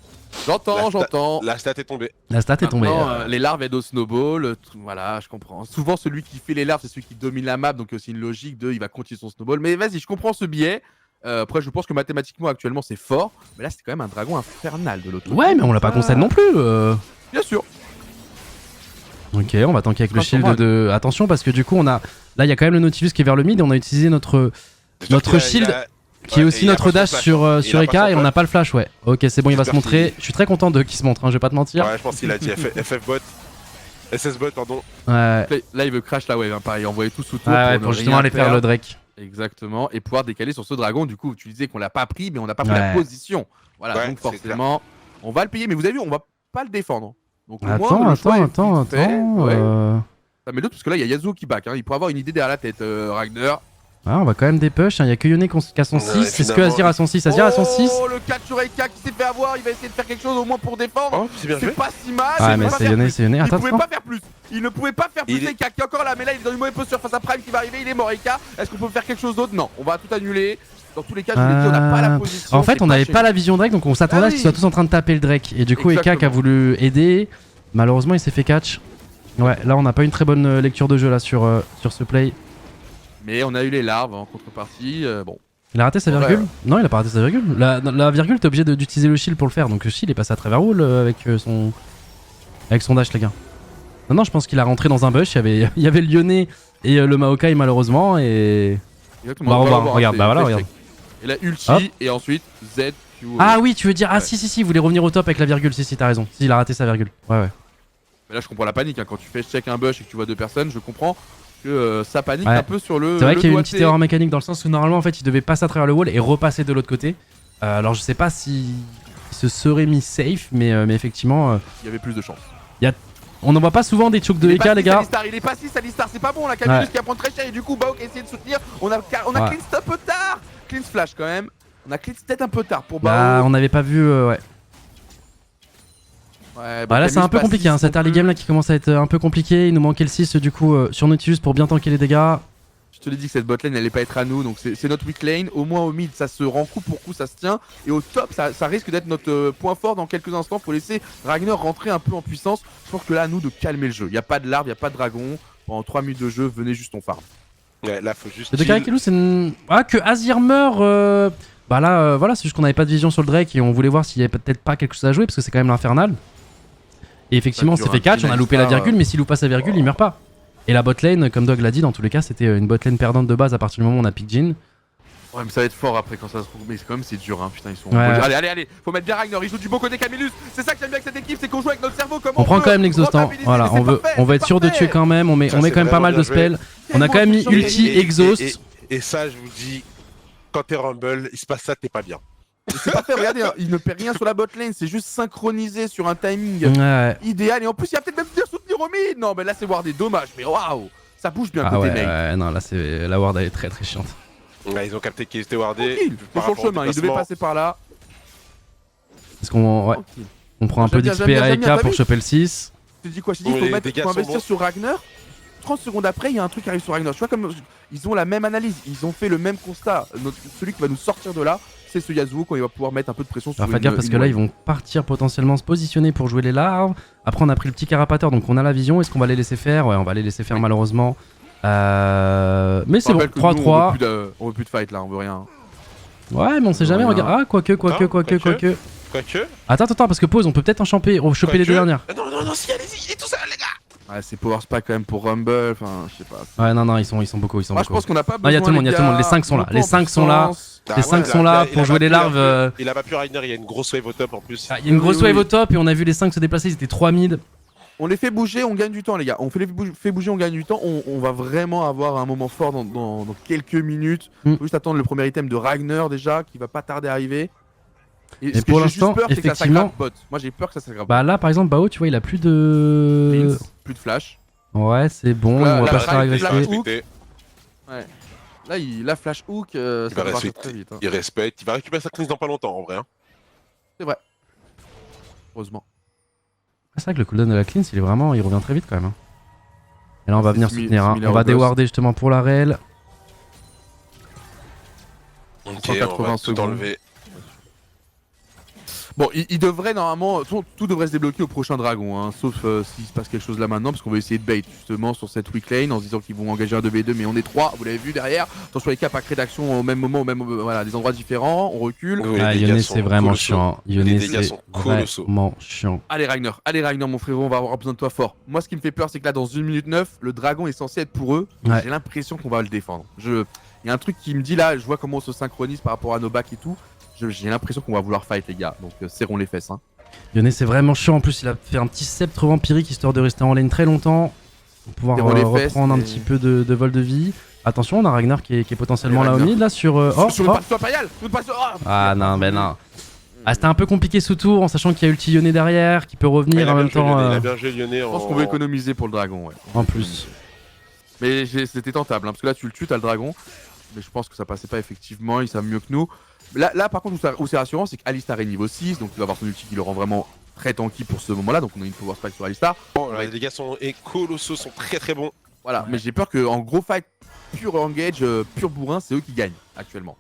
J'entends. La stat est tombée. La stat est tombée. Maintenant, les larves aident au snowball, voilà, je comprends. Souvent, celui qui fait les larves, c'est celui qui domine la map, donc il y a aussi une logique de il va continuer son snowball. Mais vas-y, je comprends ce biais. Après, je pense que mathématiquement, actuellement, c'est fort. Mais là, c'était quand même un dragon infernal de l'autre côté. Ouais, mais on l'a pas concède non plus. Bien sûr. Ok, on va tanker avec le Pas shield pour moi. de. Attention, parce que du coup, on a. Là, il y a quand même le Nautilus qui est vers le mid et on a utilisé notre shield qui est aussi notre dash sur Eka et on n'a pas le flash, ouais. Ok, c'est bon, il va se J'espère montrer. Je suis très content de qu'il se montre, hein, je vais pas te mentir. Ouais, je pense qu'il a dit FF bot. SS bot, pardon. Ouais, Là, il veut crash la wave, hein, pareil, envoyer tout sous tour ouais, ne pour justement rien aller faire le Drake. Exactement, et pouvoir décaler sur ce dragon. Du coup, tu disais qu'on l'a pas pris, mais on n'a pas pris la Ouais. position. Voilà, Ouais, donc c'est forcément, on va le payer. Mais vous avez vu, on va pas le défendre. Donc au moins, Attends, le choix est attends. vite fait. Ouais. Ça met l'autre parce que là, il y a Yasuo qui back. Hein. Il pourrait avoir une idée derrière la tête, Ragnar. Ah, on va quand même des push, il y a que Yone qui a son 6. Ouais, Est-ce que finalement. Azir a son 6? Azir a son 6. Oh, le catch sur Eka qui s'est fait avoir. Il va essayer de faire quelque chose au moins pour défendre. Oh, c'est bien C'est joué. pas si mal. Ah, il mais peut pas c'est faire Yone, plus. c'est Yone. Il Attends, pouvait attends. pas faire plus. Il ne pouvait pas faire plus. Il est- Eka qui est encore là, mais là il est dans une mauvaise posture face à Prime qui va arriver. Il est mort Eka. Est-ce qu'on peut faire quelque chose d'autre? Non, on va tout annuler. Dans tous les cas, je vous l'ai dit, on n'a pas la position. En fait, c'est on n'avait chez pas nous. la vision Drake, donc on s'attendait Ah à ce qu'ils oui. soient tous en train de taper le Drake. Et du coup, Eka qui a Exactement. voulu aider, malheureusement, il s'est fait catch. Ouais, là, on n'a pas une très bonne lecture de jeu là sur ce play. Mais on a eu les larves en contrepartie. Bon, Il a raté sa Ouais, virgule? ouais. Non, il a pas raté sa virgule. La virgule, t'es obligé d'utiliser le shield pour le faire. Donc le shield est passé à travers wall avec son dash, les gars. Non, je pense qu'il a rentré dans un bush. Il y avait le Lyonnais et le Maokai, malheureusement. Et. exactement. Bah, on va voir, voir, regarde, c'est bah voilà, flash regarde. check. Et là, ulti, Hop. et ensuite Z, Q. Ah oui, tu veux dire. Ah Ouais. si, il voulait revenir au top avec la virgule. Si, t'as raison. Si, il a raté sa virgule. Ouais. Mais là, je comprends la panique. Hein. Quand tu fais check un bush et que tu vois deux personnes, je comprends que ça panique Ouais. un peu sur le. C'est vrai le qu'il y a eu une doigté. petite erreur mécanique dans le sens où normalement, en fait, il devait passer à travers le wall et repasser de l'autre côté. Alors, je sais pas si il se serait mis safe, mais effectivement. Il y avait plus de chance. On n'en voit pas souvent des chokes de Eka, les gars. Il est pas 6 Alistar, c'est pas bon là. Camillus Ouais. qui va prendre très cher et du coup, Baok a essayé de soutenir. On a Ouais. cleanse un peu tard. Cleanse flash quand même. On a cleanse peut-être un peu tard pour Bah, Baok. on n'avait pas vu. Ouais. Ouais, Bah là c'est un peu compliqué, hein. Cet early game là qui commence à être un peu compliqué. Il nous manquait le 6 du coup sur Nautilus pour bien tanker les dégâts. Je te l'ai dit que cette botlane n'allait pas être à nous, donc c'est notre weak lane. Au moins au mid, ça se rend coup pour coup, ça se tient. Et au top, ça risque d'être notre point fort dans quelques instants. Faut laisser Ragnar rentrer un peu en puissance. Je pense que là, à nous de calmer le jeu. Y a pas de larve, y a pas de dragon. Pendant 3 minutes de jeu, venez juste on farm. Ouais, là, faut juste. Le de Karakelou c'est une... Ah que Azir meurt Bah là voilà, c'est juste qu'on n'avait pas de vision sur le Drake et on voulait voir s'il y avait peut-être pas quelque chose à jouer parce que c'est quand même l'infernal. Et effectivement on Ça s'est dure fait un catch, on a petit loupé la Alistar, virgule, mais s'il loupe pas sa virgule il meurt pas. Et la botlane, comme Dog l'a dit, dans tous les cas c'était une botlane perdante de base à partir du moment où on a pick Jhin. Ouais, mais ça va être fort après quand ça se trouve. Mais quand même, c'est dur, hein. Putain, ils sont. Ouais. Allez, faut mettre bien Ragnar. Il joue du bon côté Camillus. C'est ça que j'aime bien avec cette équipe, c'est qu'on joue avec notre cerveau. Comme On prend peut quand même l'exhaustant, rentabiliser, voilà, mais c'est on veut parfait, être sûr de c'est tuer quand même, on met Ça, quand c'est même pas mal vraiment de bien joué. spells. On a quand même mis Tellement ulti, efficient. exhaust. Et ça, je vous dis, quand t'es Rumble, il se passe ça, t'es pas bien. C'est parfait, regardez, hein, il ne perd rien sur la bot lane, c'est juste synchronisé sur un timing Ouais. idéal. Et en plus, il y a peut-être même venir soutenir au mid. Non, mais là, c'est wardé, dommage. Mais waouh, ça bouge bien Ah côté ouais, main. non là c'est la ward elle est très très chiante. Ouais, ils ont capté qu'ils étaient wardés. Tranquille, c'est sur le chemin, il devait passer par là. Parce qu'on ouais, Tranquille. on prend un peu J'aime bien, d'XP j'aime bien, à j'aime bien, Eka t'as pour vu choper le 6. Je te dis quoi, je te dis, Oui, faut, les mettre, dégâts faut sont investir bons. sur Ragnar. 30 secondes après, il y a un truc qui arrive sur Ragnar. Tu vois, comme ils ont la même analyse, ils ont fait le même constat. Celui qui va nous sortir de là, c'est ce Yasuo quand il va pouvoir mettre un peu de pression sur Alors faites gaffe parce que là ils vont partir potentiellement se positionner pour jouer les larves. Après on a pris le petit carapateur donc on a la vision. Est-ce qu'on va les laisser faire? Ouais on va les laisser faire malheureusement. Mais c'est bon, 3-3. On veut plus de fight là, on veut rien. Ouais mais on sait jamais, rien. regarde. Ah quoique. Quoique. Attends parce que pause on peut peut-être en choper les deux dernières. Non, si, allez-y, il est tout seul, les gars. Ouais, c'est Power Spike quand même pour Rumble, enfin, je sais pas. Ouais non ils sont beaucoup, Moi, je pense qu'on a pas besoin. Non, il y a tout le monde, les il y a tout le monde. gars. Les 5 sont là, Beaucoup les en 5 sont là. puissance. Les 5 sont là pour jouer les larves. Il a pas pu Ragnar, il y a une grosse wave au top en plus. Il y a une grosse Oui. wave au top et on a vu les 5 se déplacer, ils étaient 3 mid. On les fait bouger, on gagne du temps, les gars. On fait bouger, on gagne du temps. On va vraiment avoir un moment fort dans quelques minutes. Mm. Faut juste attendre le premier item de Ragnar déjà, qui va pas tarder à arriver. Et Mais ce que pour j'ai juste l'instant, peur, c'est que ça effectivement- s'aggrave bot. Moi, j'ai peur que ça s'aggrave. Bah là par exemple Bao tu vois il a plus de... Cleanse, plus de flash. Ouais c'est bon, Là, on va là, pas se faire là, Il va agresser. hook. respecter, Là, il a flash hook, ça va va partir respecter. très vite. Hein. il respecte, il va récupérer sa cleanse dans pas longtemps en vrai. Hein. Heureusement. C'est vrai que le cooldown de la cleanse, il revient très vite quand même. Et là, on va venir soutenir. On va déwarder justement pour la rail. Ok, 180 on va tout secondes. enlever. Bon, il devrait normalement, tout devrait se débloquer au prochain dragon, hein, sauf s'il se passe quelque chose là maintenant, parce qu'on va essayer de bait justement sur cette weak lane en se disant qu'ils vont engager un 2v2, mais on est 3, vous l'avez vu derrière. Attention, les caps à créer d'action au même moment, voilà, des endroits différents, on recule. Oui, Ah, les dégâts Yone, sont c'est vraiment colossaux. chiant. Les Yone, dégâts c'est sont colossaux. vraiment chiant. Allez Ragnar, mon frérot, on va avoir besoin de toi fort. Moi, ce qui me fait peur, c'est que là, dans 1 minute 9, le dragon est censé être pour eux, et Ouais. j'ai l'impression qu'on va le défendre. Il y a un truc qui me dit là, je vois comment on se synchronise par rapport à nos backs et tout. J'ai l'impression qu'on va vouloir fight, les gars, donc serrons les fesses. Hein. Yone, c'est vraiment chiant. En plus, il a fait un petit sceptre vampirique histoire de rester en lane très longtemps. Pour pouvoir Serrons les fesses, reprendre un mais- petit peu de vol de vie. Attention, on a Ragnar qui est potentiellement Allez, là au Ragnar. mid, là sur. Sur le parti impérial, Ah non, ben non. Ah, c'était un peu compliqué sous tour en sachant qu'il y a ulti Yone derrière, qui peut revenir Il a en bien même joué temps. Lyonnais, il a bien joué Lyonnais Je pense en... qu'on veut économiser pour le dragon, ouais. En plus. Mais c'était tentable, hein, parce que là tu le tues, t'as le dragon. Mais je pense que ça passait pas effectivement, ils savent mieux que nous. Là par contre, où c'est rassurant, c'est qu'Alistar est niveau 6, donc il va avoir son ulti qui le rend vraiment très tanky pour ce moment-là. Donc on a une power spike sur Alistar. Bon, les dégâts sont colossaux, sont très très bons. Voilà, Ouais. mais j'ai peur qu'en gros fight, pur engage, pur bourrin, c'est eux qui gagnent actuellement.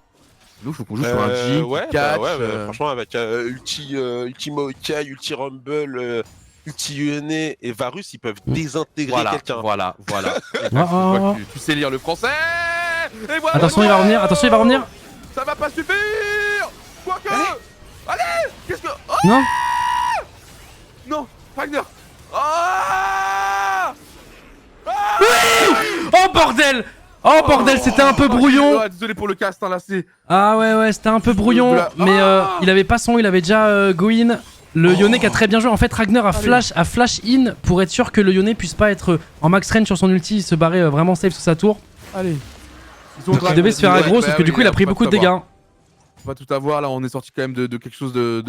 Nous, faut qu'on joue sur un Jhin, ouais, qui catch. franchement, avec Ulti Maokai, Ulti Rumble, Ulti Lyonnais et Varus, ils peuvent désintégrer voilà, quelqu'un. voilà. Ah, Je vois que tu sais lire le français. Et voilà, Attention, il va revenir, attention, il va revenir. Ça va pas suffire. Quoique. Allez, qu'est-ce que... Oh Non. non, Ragnar. Ah Oh bordel! Oh bordel, c'était un peu brouillon. Désolé pour le cast, hein, là c'est... Ah ouais, c'était un peu brouillon. Oula. Mais Ah. il avait pas son, il avait déjà go in. Le Yone qui a très bien joué. En fait, Ragnar a flash in pour être sûr que le Yone puisse pas être en max range sur son ulti, se barrer vraiment safe sous sa tour. Allez. Donc il devait se faire aggro, sauf que du coup il a pris beaucoup de dégâts. On va tout avoir, là on est sorti quand même de quelque chose de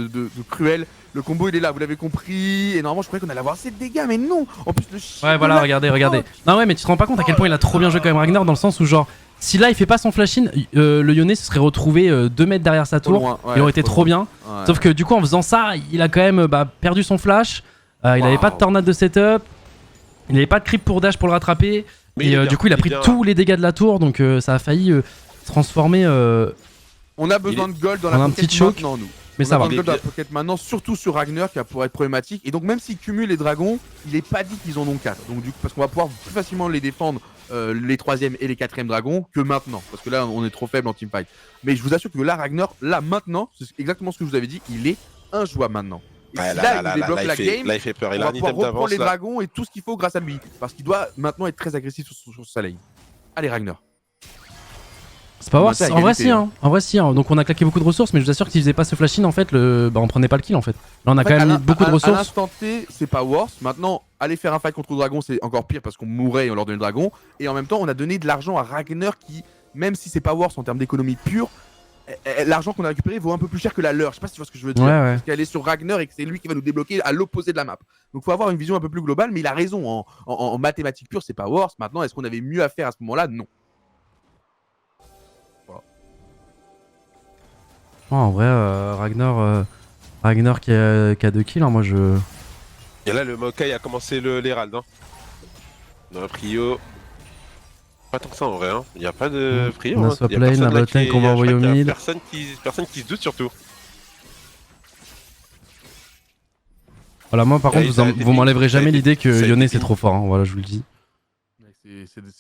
cruel. Le combo il est là, vous l'avez compris. Et normalement je croyais qu'on allait avoir assez de dégâts, mais non. En plus le chien. Ouais, voilà, regardez. Non, ouais, mais tu te rends pas compte à quel point il a trop bien joué quand même Ragnar, dans le sens où, genre, si là il fait pas son flash in, le Yone se serait retrouvé 2 mètres derrière sa tour. Il aurait été trop bien. Ouais. Sauf que du coup, en faisant ça, il a quand même perdu son flash. Il avait pas de tornade de setup. Il avait pas de creep pour dash pour le rattraper. Mais Et du coup, il a pris tous les dégâts de la tour. Donc ça a failli se transformer. On a besoin de gold dans on a la un pocket petit choc, maintenant, nous. Mais On ça a va. besoin de gold dans la pocket maintenant, surtout sur Ragnar qui va pouvoir être problématique. Et donc même s'ils cumulent les dragons, il est pas dit qu'ils en ont 4. Donc du coup, parce qu'on va pouvoir plus facilement les défendre, les 3e et les 4e dragons, que maintenant. Parce que là, on est trop faible en teamfight. Mais je vous assure que là, Ragnar, là maintenant, c'est exactement ce que je vous avais dit, il est injouable maintenant. Et Ouais, si là, il débloque la game, il fait peur. Il on a va un pouvoir item reprendre d'avance les là. dragons et tout ce qu'il faut grâce à lui. Parce qu'il doit maintenant être très agressif sur sa lane. Allez Ragnar. C'est pas On voir. était à En vrai, égalité, si, hein. En vrai, si. Hein. Donc on a claqué beaucoup de ressources, mais je vous assure que s'il faisait pas ce flash in, en fait, on prenait pas le kill en fait. Là, on a En fait, quand même à mis beaucoup de À ressources. l'instant T, c'est pas worse. Maintenant, aller faire un fight contre le dragon, c'est encore pire parce qu'on mourrait et on leur donnait le dragon. Et en même temps, on a donné de l'argent à Ragnar qui, même si c'est pas worse en termes d'économie pure, l'argent qu'on a récupéré vaut un peu plus cher que la leur. Je sais pas si tu vois ce que je veux dire. Ouais, ouais. Parce qu'elle est sur Ragnar et que c'est lui qui va nous débloquer à l'opposé de la map. Donc faut avoir une vision un peu plus globale, mais il a raison. En mathématiques pures, c'est pas worse. Maintenant, est-ce qu'on avait mieux à faire à ce moment-là? Non. Ouais, en vrai, Ragnar qui a 2 kills, hein, moi je. Et là, le Maokai a commencé l'Herald. Hein. Dans la prio. Pas tant que ça en vrai. Hein. Il n'y a pas de prio. On a Hein. swap Y a lane, personne un là bot lane qu'on va je envoyer crois au qu'il y a mid. Personne qui se doute surtout. Voilà, moi par Ouais, contre, ça a été vous m'enlèverez fini. jamais l'idée que Ça a été Yone c'est fini. trop fort, hein. Voilà, je vous le dis.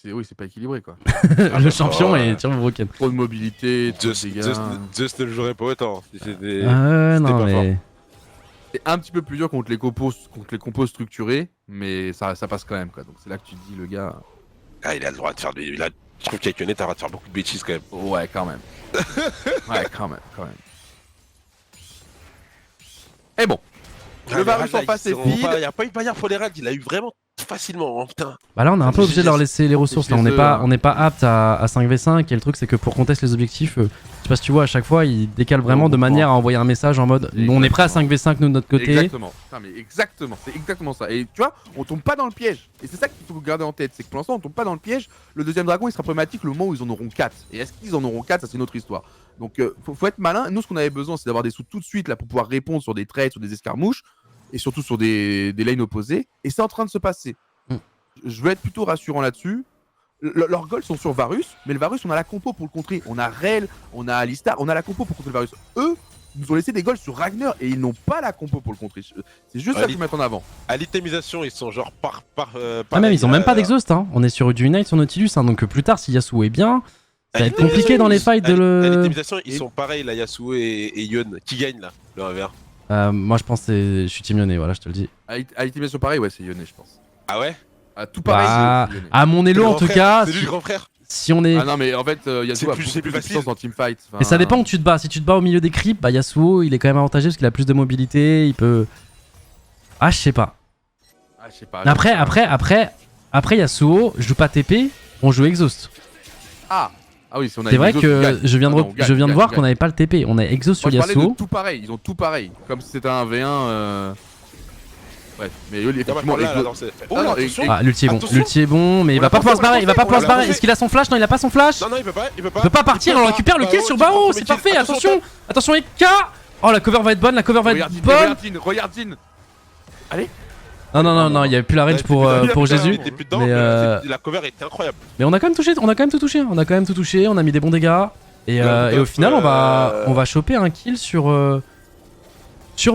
Oui, c'est pas équilibré quoi. Le champion ouais. est sur broken. Trop de mobilité, trop de Zeus dégâts. ne le jouerait pas autant. Si c'était- Ah, non, pas mais. C'est un petit peu plus dur contre les compos structurés, mais ça passe quand même quoi. Donc c'est là que tu te dis le gars. Ah, il a le droit de faire des. Je trouve qu'avec Yone, t'as le droit de faire beaucoup de bêtises quand même. Ouais, quand même. Ouais, quand même. Et bon, le Varus en face est feed. Il n'y a pas eu de barrière pour les raids, il a eu vraiment facilement. Hein, putain. Bah là, on est un peu obligé de leur laisser les ressources. Là, on n'est chez pas, eux, on n'est pas apte à 5v5. Et le truc, c'est que pour contester les objectifs, je sais pas si tu vois, à chaque fois, ils décalent vraiment de manière à envoyer un message en mode on est prêt à 5v5 nous de notre côté. Exactement. Putain, mais exactement, c'est exactement ça. Et tu vois, on tombe pas dans le piège. Et c'est ça qu'il faut garder en tête, c'est que pour l'instant, on tombe pas dans le piège. Le deuxième dragon, il sera problématique le moment où ils en auront 4. Et est-ce qu'ils en auront 4? Ça, c'est une autre histoire. Donc, faut être malin. Nous, ce qu'on avait besoin, c'est d'avoir des sous tout de suite là pour pouvoir répondre sur des trades, sur des escarmouches. et surtout sur des lanes opposées, et c'est en train de se passer. Je veux être plutôt rassurant là-dessus. Leurs goals sont sur Varus, mais le Varus, on a la compo pour le contrer. On a Rel, on a Alistar, on a la compo pour contrer le Varus. Eux nous ont laissé des goals sur Ragnar et ils n'ont pas la compo pour le contrer. C'est juste ça qu'il faut mettre en avant. À l'itemisation, ils sont genre même ils ont même pas d'exhaust, hein. On est sur du Unite sur Nautilus, hein. Donc plus tard, si Yasuo est bien, ça va être compliqué dans les fights de le. À l'itemisation, ils sont pareils, là, Yasuo et Yone. Qui gagne là, le 1v1? Moi je pense que je suis Team Yone, voilà, je te le dis. À l'ultimation pareil, ouais, c'est Yone, je pense. Ah ouais? Tout pareil, Bah, c'est Yone. à mon élo en tout cas, C'est lui le grand frère. si on est. Ah non, mais en fait, Yasuo a plus- beaucoup c'est plus plus de puissance facile. en teamfight. Mais ça dépend où tu te bats. Si tu te bats au milieu des creeps, bah Yasuo il est quand même avantagé parce qu'il a plus de mobilité, il peut. Ah, je sais pas. Ah, je sais pas. Après Yasuo, je joue pas TP, on joue exhaust. Ah oui, si on a C'est vrai Exhaust, on que gagne. je viens Ah non, on gagne, de on voir gagne. qu'on avait pas le TP. On a exhaust sur Moi, je parlais de Yasuo. tout pareil, ils ont tout pareil. Comme si c'était un V1. Bref, mais eux, Non, effectivement, mais là, Exhaust- non, c'est. Ah non, attention. Ah, l'ulti est bon. Attention. L'ulti est bon, mais il On va l'a pas pouvoir se pensé, barrer. Il va pas on pouvoir se l'a barrer. pensé. Est-ce qu'il a son flash? Non, il a pas son flash. Non, non, il peut pas. Il peut pas partir. On récupère le kill sur Bao. C'est parfait. Attention. Attention, Eka. Oh, la cover va être bonne. La cover va être bonne. Regarde Jin. Allez. Non, il y avait plus la range pour Jésus. Il était plus dedans, Mais, la cover était incroyable. Mais on a quand même touché. On a quand même tout touché. On a mis des bons dégâts. Et au final, on va choper un kill sur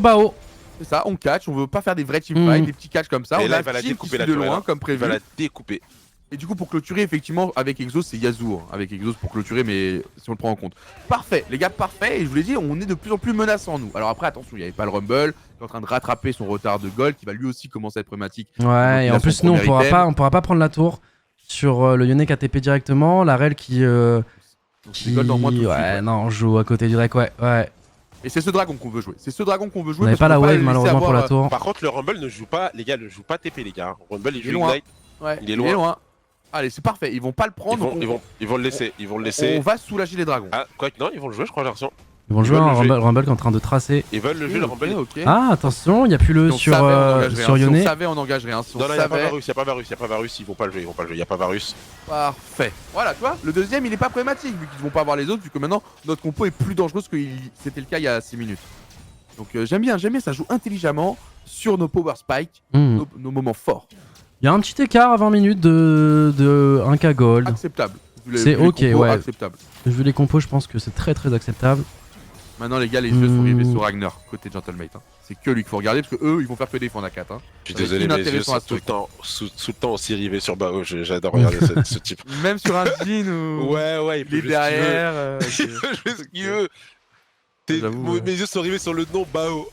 Bao. C'est ça, on catch, on veut pas faire des vrais teamfights, des petits catchs comme ça. Et on là, a il va la Jhin qui découper, suit la de turelle, loin hein. comme Il prévu. va la découper. Et du coup, pour clôturer, effectivement, avec Exhaust, c'est Yasuo. Avec Exhaust pour clôturer, mais si on le prend en compte. Parfait, les gars, parfait. Et je vous l'ai dit, on est de plus en plus menaçants, nous. Alors après, attention, il n'y avait pas le Rumble, qui est en train de rattraper son retard de gold, qui va lui aussi commencer à être problématique. Ouais, et il a en son plus, nous, on premier pourra pas prendre la tour sur le Yone KTP directement. La Rel qui. Donc, les golds en moins tout de suite, Ouais, ouais. non, on joue à côté du Drake, ouais. Et c'est ce dragon qu'on veut jouer. C'est ce dragon qu'on veut jouer. On n'avait parce pas qu'on la peut wave le malheureusement laisser pour la avoir, tour. Par contre, le Rumble ne joue pas, les gars, ne joue pas TP, les gars. Rumble, il est joue loin. Ignite. Ouais, Il est loin. Allez, c'est parfait. Ils vont pas le prendre. donc Ils vont le laisser. Ils vont le laisser. on va soulager les dragons. Ah, quoi que non, ils vont le jouer, je crois, j'ai l'impression. Ils vont Ils jouer veulent un le jouer. Rumble qui est en train de tracer. Ils veulent le jeu, le Ok, Rumble. ok. Ah, attention, il n'y a plus le Si on sur savait, on engagerait sur un. Si Yone. on savait, on engagerait un. Si on Non, non, il n'y a pas savait, Varus, il n'y a pas Varus, ils vont pas le jouer, il n'y a pas Varus. Parfait. Voilà, tu vois, le deuxième, il est pas problématique vu qu'ils vont pas avoir les autres, vu que maintenant notre compo est plus dangereuse que c'était le cas il y a 6 minutes. Donc j'aime bien, ça joue intelligemment sur nos power spikes, nos moments forts. Il y a un petit écart à 20 minutes de 1k gold. Acceptable. C'est ok, ouais. Acceptable. Vu les compos, je pense que c'est très très acceptable. Maintenant, les gars, les yeux sont rivés sur Ragnar, côté Gentlemate. Hein. C'est que lui qu'il faut regarder, parce que eux, ils vont faire que défendre à 4. Hein. Je suis Ça va être désolé, mes yeux inintéressant sont à tout le temps aussi rivés sur Bao, j'adore regarder ce type. Même sur un jean où Ouais, il est derrière. Il fait ce qu'il veut. J'avoue, ouais. Mes yeux sont rivés sur le nom Bao.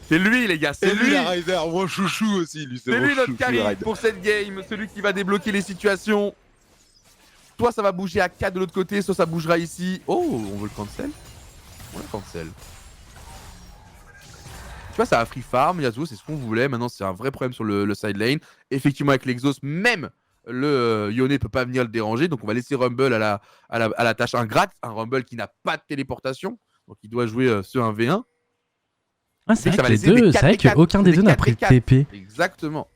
C'est lui, les gars, c'est Et lui, lui. la Rider, mon chouchou aussi, lui, C'est mon lui notre chouchou, carry le Rider. pour cette game, celui qui va débloquer les situations. Soit ça va bouger à 4 de l'autre côté, soit ça bougera ici. Oh, on veut le cancel. On le cancel. Tu vois, ça a free farm, Yasuo, c'est ce qu'on voulait. Maintenant, c'est un vrai problème sur le side lane. Effectivement, avec l'exhaust, même le Yone peut pas venir le déranger. Donc, on va laisser Rumble à la tâche ingrate. Un Rumble qui n'a pas de téléportation. Donc, il doit jouer ce 1v1. Ah, c'est ça vrai va que les laisser des deux, 4 c'est vrai des 4, qu'aucun des des deux n'a 4 pris des le 4. TP. Exactement.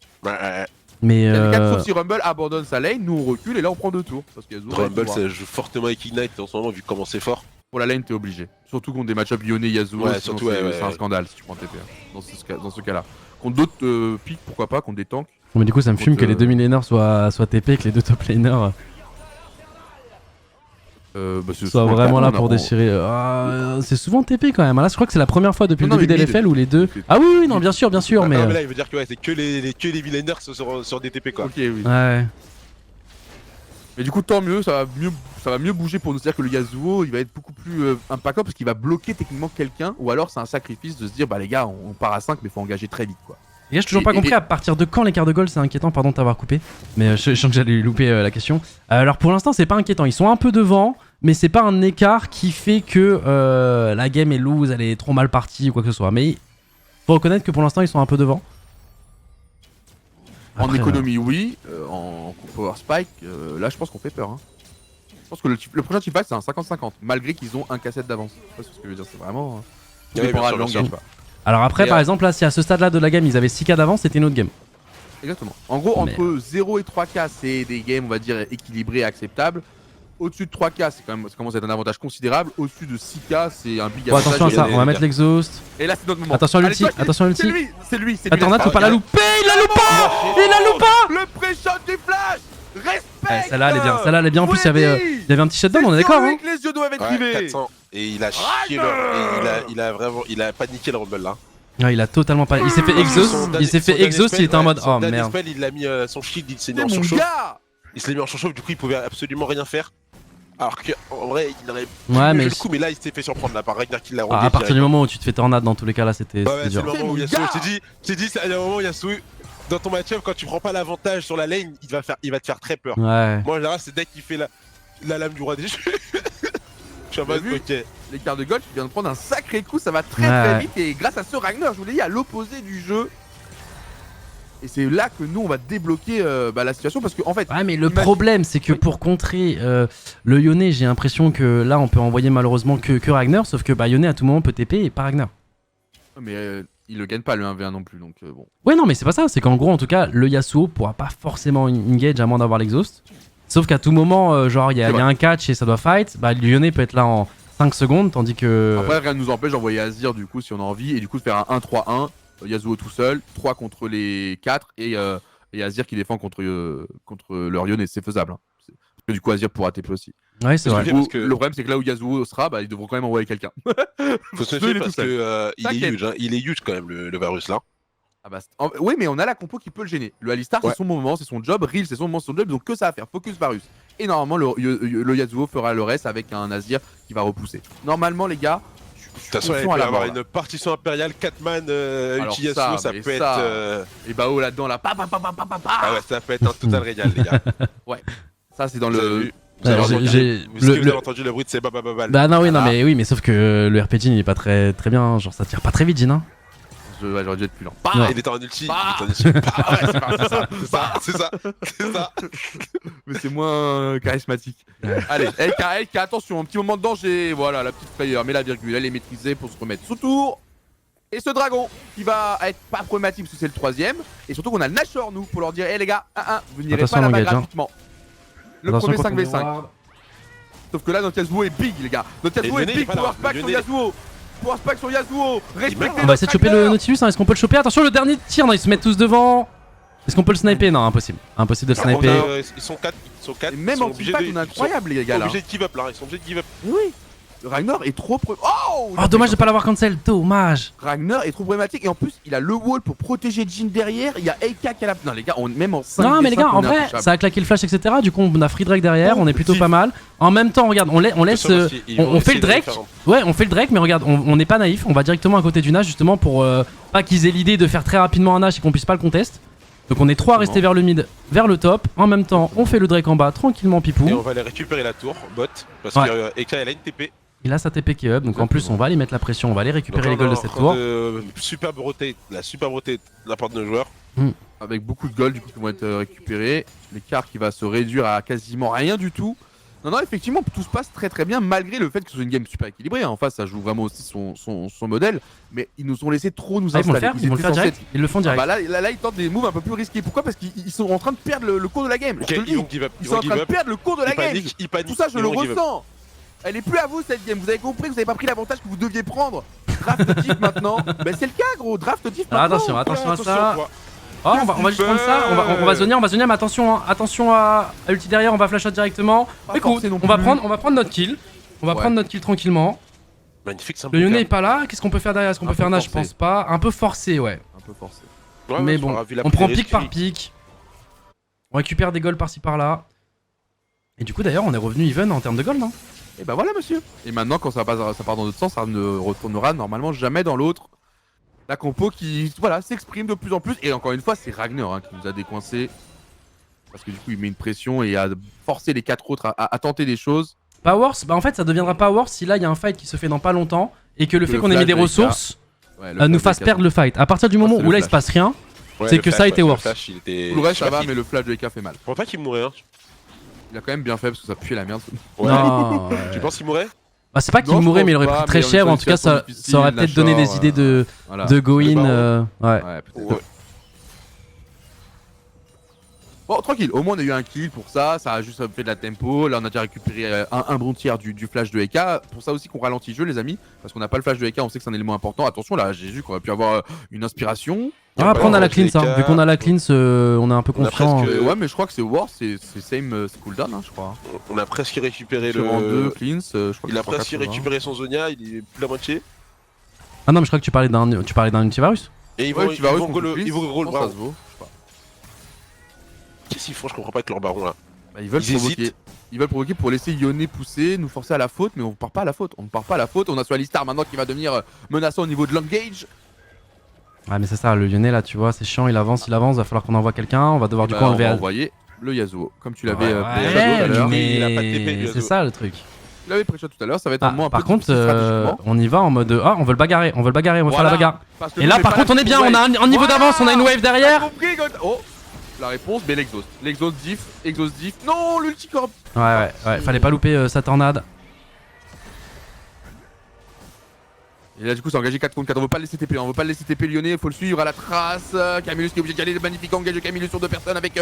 Mais Il y a des 4 sauf si Rumble abandonne sa lane, nous on recule et là on prend 2 tours. Parce que Rumble, ça joue fortement avec Ignite en ce moment, vu comment c'est fort. pour la lane, t'es obligé. Surtout contre des match-ups Yone Yasuo, Ouais, sinon surtout, c'est un scandale si tu prends TP. Dans ce cas-là. Contre d'autres pics, pourquoi pas, contre des tanks. Bon, mais du coup, ça me fume que les 2 millénaires soient TP et que les 2 top laners soient vraiment là pour déchirer. C'est souvent TP quand même. Là, je crois que c'est la première fois depuis le début mais d'LFL où les deux. Ah oui, non, bien sûr, mais. Non, mais là, il veut dire que ouais, c'est que les millénaires sur des TP, quoi. Ok, oui. Ouais. Mais du coup, tant mieux, ça va mieux bouger pour nous. C'est-à-dire que le Yasuo, il va être beaucoup plus impactant parce qu'il va bloquer techniquement quelqu'un. Ou alors, c'est un sacrifice de se dire, bah les gars, on part à 5, mais faut engager très vite, quoi. Les gars, j'ai toujours pas compris à partir de quand l'écart de goal, c'est inquiétant. Pardon de t'avoir coupé, mais je sens que j'allais louper la question. Alors pour l'instant, c'est pas inquiétant. Ils sont un peu devant, mais c'est pas un écart qui fait que la game est loose, elle est trop mal partie ou quoi que ce soit. Mais faut reconnaître que pour l'instant, ils sont un peu devant. En économie, oui. En power spike, là, je pense qu'on fait peur. Hein. Je pense que le prochain teamfight, c'est un 50-50, malgré qu'ils ont un cassette d'avance. Je sais pas ce que je veux dire, c'est vraiment. Ça Ouais, dépendra bien de sûr, l'engage, quoi. Alors après, Et par exemple, là, si à ce stade-là de la game, ils avaient 6k d'avance, c'était une autre game. Exactement. En gros, Mais- entre 0 et 3K, c'est des games, on va dire, équilibrés et acceptables. Au-dessus de 3K, ça commence à être un avantage considérable. Au-dessus de 6K, c'est un big Bon, avantage. attention à ça, il y a on va des- mettre l'exhaust. Et là, c'est notre moment. Attention à Allez, l'ulti, toi, attention à C'est l'ulti. lui, c'est lui. Attends, Nat, faut pas la louper, il la loupe pas. Il la loupe pas. Le pré-shot du flash. Respect. Ouais, celle-là elle est bien, celle-là elle est bien. En plus, il y avait un petit shutdown, on est d'accord, hein. Que les yeux doivent être Ouais, rivés. 400. Et il a chié il a vraiment. Il a paniqué le Rumble là. Ouais, il a totalement pas. Il s'est fait exhaust, il s'est fait exhaust, il était en mode oh merde. Spell, il a mis son shield, il s'est mis C'est en mon surchauffe. gars. Il se l'est mis en surchauffe, du coup il pouvait absolument rien faire. Alors qu'en vrai, il aurait Ouais, mais le coup, mais là il s'est fait surprendre là par Ragnar qui l'a rendu. à partir du moment où tu te fais tornade, dans tous les cas là, c'était Ouais, c'est dur. le moment où Yasuo, je t'ai dit, c'est un moment où Yasuo, dans ton match-up, quand tu prends pas l'avantage sur la lane, il va te faire très peur. Ouais. Moi, en général, c'est dès qu'il fait la lame du roi des jeux. Je suis en mode, T'as vu ok. L'écart de golf vient de prendre un sacré coup, ça va très Ouais. très vite et grâce à ce Ragnar, je vous l'ai dit, à l'opposé du jeu. Et c'est là que nous on va débloquer la situation parce que en fait. Ouais, mais le imagine- problème, c'est que Oui. pour contrer le Yone, j'ai l'impression que là, on peut envoyer malheureusement que Ragnar, sauf que bah, Yone à tout moment peut TP et pas Ragnar. Mais il le gagne pas le 1v1 non plus donc bon. Ouais, non, mais c'est pas ça, c'est qu'en gros, en tout cas, le Yasuo pourra pas forcément engage à moins d'avoir l'exhaust. Sauf qu'à tout moment, genre, il y a un catch et ça doit fight, bah, le Yone peut être là en 5 secondes, tandis que. Après rien ne nous empêche d'envoyer Azir du coup si on a envie et du coup de faire un 1-3-1, Yasuo tout seul, 3 contre les 4 et Azir qui défend contre leur Yone et c'est faisable. Hein. Parce que du coup Azir pourra TP aussi. Ouais, c'est Parce vrai. Du coup, parce que- le problème c'est que là où Yasuo sera, bah, ils devront quand même envoyer quelqu'un. Faut se Il méfier est parce tout seul. que il est T'inquiète. huge, hein. Il est huge quand même le Varus là. Ah bah, oui, mais on a la compo qui peut le gêner. Le Alistar, Ouais. c'est son moment, c'est son job. Reel, c'est son moment, c'est son job. Ils ont que ça à faire. Focus Varus. Et normalement, le Yasuo fera le reste avec un Azir qui va repousser. Normalement, les gars, De toute façon, il peut y avoir une partition impériale 4 man Alors ulti ça, Yasuo, ça mais peut ça- être. Et Bao là-dedans, là. Ah ouais, ça peut être un total régal, les gars. Ça, c'est dans Vous avez le. vu Ouais, Vous avez j'ai- entendu- j'ai- Est-ce que vous le- avez entendu le bruit de ces babababal? Bah non, oui, non, Voilà. mais oui, mais sauf que le RPG il est pas très bien, genre ça tire pas très vite, Jin. Hein. Ouais, j'aurais dû être plus lent. Ouais. Il était en ulti. Bah. Il était en ulti. Ah ouais, c'est parti, ça. C'est ça, c'est ça, c'est ça. Mais c'est moins charismatique. Ouais. Allez, LK, attention, un petit moment de danger. Voilà, la petite frayeur, mais la virgule, elle est maîtrisée pour se remettre sous tour. Et ce dragon qui va être pas problématique parce que c'est le 3ème. Et surtout qu'on a le Nashor, nous, pour leur dire, hé les gars, vous n'irez Attention pas à là-bas l'engage, hein. gratuitement. Le Attention premier quand on 5v5. voit- Sauf que là, notre Yasuo est big, les gars. Notre Yasuo Et est Lyonnais, il est big. pas là. Power Pack sur Lyonnais. Yasuo. Power Pack sur Yasuo. Respectez On va essayer de choper le Nautilus, hein. Est-ce qu'on peut le choper? Attention, le dernier tir, non, ils se mettent tous devant. Est-ce qu'on peut le sniper? Non, impossible. Impossible de le Par contre, sniper. Ils sont 4. Ils sont 4. Et même en team pack, on est incroyable, les Ils gars, sont là. obligés de give up là. Ils sont obligés de give up. Oui. Le Ragnar est trop. Oh, Oh, dommage de pas l'avoir cancel, dommage. Ragnar est trop problématique et en plus il a le wall pour protéger Jhin derrière. Il y a AK qui a la. Non les gars, même en 5 Non, mais les gars, en vrai, ça a claqué le flash, etc. Du coup, on a free Drake derrière, on est plutôt pas mal. En même temps, regarde, on laisse. On fait le Drake. Ouais, on fait le Drake, mais regarde, on n'est pas naïf. On va directement à côté du Nash, justement, pour pas qu'ils aient l'idée de faire très rapidement un Nash et qu'on puisse pas le contest. Donc, on est 3 à rester vers le mid, vers le top. En même temps, on fait le Drake en bas, tranquillement, pipou. Et on va aller récupérer la tour, bot. Parce Ouais. que Eka elle a une TP. Il a sa TP qui est up, donc en plus, on va aller mettre la pression, on va aller récupérer les golds de cette tour. Superbe rotate, la superbe rotate de la part de nos joueurs. Avec beaucoup de gold du coup qui vont être récupérés. L'écart qui va se réduire à quasiment rien du tout. Non, effectivement, tout se passe très très bien malgré le fait que ce soit une game super équilibrée. En face, ça joue vraiment aussi son modèle. Mais ils nous ont laissé trop nous Ah, ils vont le installer. faire, ils vont le faire étaient censés direct. Ils le font être- direct. Ah bah là, ils tentent des moves un peu plus risqués. Pourquoi? Parce qu'ils sont en train de perdre le cours de la game. Je Ok, te le ils dis. vont give up. Ils Ils sont en vont give train de up. perdre le cours de la Ils game. paniquent, ils paniquent. Tout ça, je ils le vont give up. ressens. Elle est plus à vous cette game. Vous avez compris, vous avez pas pris l'avantage que vous deviez prendre. Draft diff maintenant. Ben c'est le cas, gros. Draft diff Alors, maintenant. attention à ça. quoi. Oh, on va juste prendre ça, on va zoner, mais attention à ulti derrière, on va flash out directement. Pas Écoute, forcé non on va plus. prendre notre kill. On va Ouais. prendre notre kill tranquillement. Magnifique, c'est un Le Yone peu est pas là, qu'est-ce qu'on peut faire derrière? Est-ce qu'on Un peut peu faire un Nash? Je forcé. pense pas. Un peu forcé, ouais. Un peu forcé. calme. Ouais, Mais ouais, bon, on aura vu la on prend prière pic par esquive. pic. On récupère des golds par-ci par-là. Et du coup, d'ailleurs, on est revenu even en termes de gold, hein. Et bah voilà, monsieur. Et maintenant, quand ça part dans notre sens, ça ne retournera normalement jamais dans l'autre. La compo qui, voilà, s'exprime de plus en plus. Et encore une fois, c'est Ragnar hein, qui nous a décoincé. Parce que du coup, il met une pression et a forcé les 4 autres à tenter des choses. Powers, bah en fait, ça deviendra Powers si là, il y a un fight qui se fait dans pas longtemps. Et que le Que fait le qu'on ait mis flash des de ressources Ouais, le nous flash fasse de perdre le fight. À partir du moment c'est où le là, il se flash. passe rien, Ouais, c'est le que flash, ça a été le worse. flash, il était- Tout le reste, ça je va, crois mais le flash de EK fait mal. Je pense pas qu'il mourrait. Hein. Il a quand même bien fait parce que ça puait la merde. Ouais. Non, ouais. Tu penses qu'il mourrait? Bah, c'est pas qu'il Non, je mourrait, mais il pense aurait pas, pris très mais on est cher. sur En une tout cas, ça situation aurait difficile, peut-être donné Nashor, des idées de Voilà. go in. Le baron. Ouais. Ouais, peut-être. Ouais. Bon, tranquille, au moins on a eu un kill pour ça, ça a juste fait de la tempo. Là, on a déjà récupéré un bon tiers du flash de Eka. Pour ça aussi qu'on ralentit le jeu, les amis, parce qu'on n'a pas le flash de Eka, on sait que c'est un élément important. Attention, là, Jésus qu'on aurait pu avoir une inspiration. Ah, après on a la Eka, cleanse, hein. Vu qu'on a la cleanse, on est un peu On a confiant. presque- Ouais, mais je crois que c'est War, c'est same cooldown, hein, je crois. On a presque récupéré Sur en 2 le. cleanse, je crois Il que a c'est presque 180. récupéré son Zonia, il est plus la moitié. Ah non, mais je crois que tu parlais d'un multivirus. Et ils Ouais, vont, tu vas ils vont go le cleanse, baron. je pense que ça se vaut, je sais pas. Qu'est-ce qu'ils font? Je comprends pas avec leur baron là. Bah, ils veulent Ils provoquer. hésitent. Ils veulent provoquer pour laisser Yone pousser, nous forcer à la faute, mais on part pas à la faute. On ne part pas à la faute. On a sur Alistar maintenant qui va devenir menaçant au niveau de l'engage. Ouais, mais c'est ça, le Lyonnais là, tu vois, c'est chiant, il avance, va falloir qu'on envoie quelqu'un, on va devoir du coup on enlever. va envoyer le Yasuo, comme tu l'avais Ouais, pris tout à l'heure. Il a pas de mais TP, le c'est Yasuo. ça le truc. Tu l'avais pris tout à l'heure, ça va être Ah, un moment un par peu contre, difficile stratégiquement. on y va en mode ah, on veut le bagarrer, on va faire la Voilà. bagarre. Parce que Et nous, là, j'ai par pas contre, on la est bien, wave. on a un niveau Voilà. d'avance, on a une wave derrière. T'as compris, God. Oh, la réponse, mais l'exhaust. L'exhaust diff, exhaust diff. Non, l'ulticorp. Ouais, fallait pas louper sa tornade. Et là, du coup, c'est engagé 4 contre 4. On veut pas le laisser TP, on veut pas le laisser TP lyonnais. Il faut le suivre à la trace. Camillus qui est obligé d'y aller. Le magnifique engage de Camillus sur 2 personnes avec.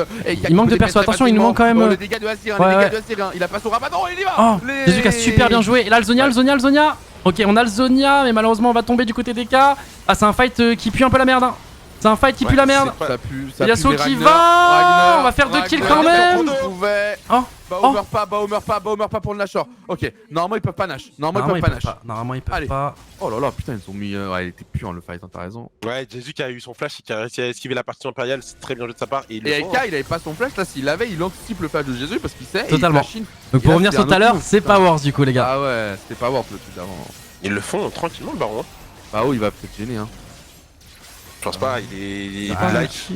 Il manque de perso, attention, il nous manque quand même. Le dégât de Assir, Ouais, le dégât ouais. de Assir. Il a pas son rabat. Non, il y va. Oh, Jésus qui a super bien joué. Et là, le Zonia. Ok, on a le Zonia, mais malheureusement, on va tomber du côté des K. Ah, c'est un fight qui pue un peu la merde. Hein. C'est un fight qui pue la merde. Ça pue, ça Yasuo pue, mais qui Ragnar, va. Ragnar, On va faire 2 kills Ragnar, quand même. on pouvait. Oh, Baumer pas pour le Nashor. Ok, normalement ils peuvent pas Nash. Normalement ils peuvent pas Nash. Normalement, ils peuvent Allez. pas. Oh là là, putain, ils ont mis. Ouais, il était puant le fight, hein, t'as raison. Ouais, Jésus qui a eu son flash et qui a réussi à esquiver la partie impériale, c'est très bien joué de sa part. Et, ils le Et font, Eka, il avait pas son flash, là, s'il l'avait, il anticipe le flash de Jésus parce qu'il sait. Totalement. Et il flash in. Donc, Et pour là, revenir c'était sur un tout à autre l'heure, move, c'est putain. pas Wars du coup, les gars. Ah ouais, c'était pas Warp le truc d'avant. Ils le font tranquillement le baron. Hein. Bah oh, il va peut-être gêner, hein. Je pense pas, il est Ah, like.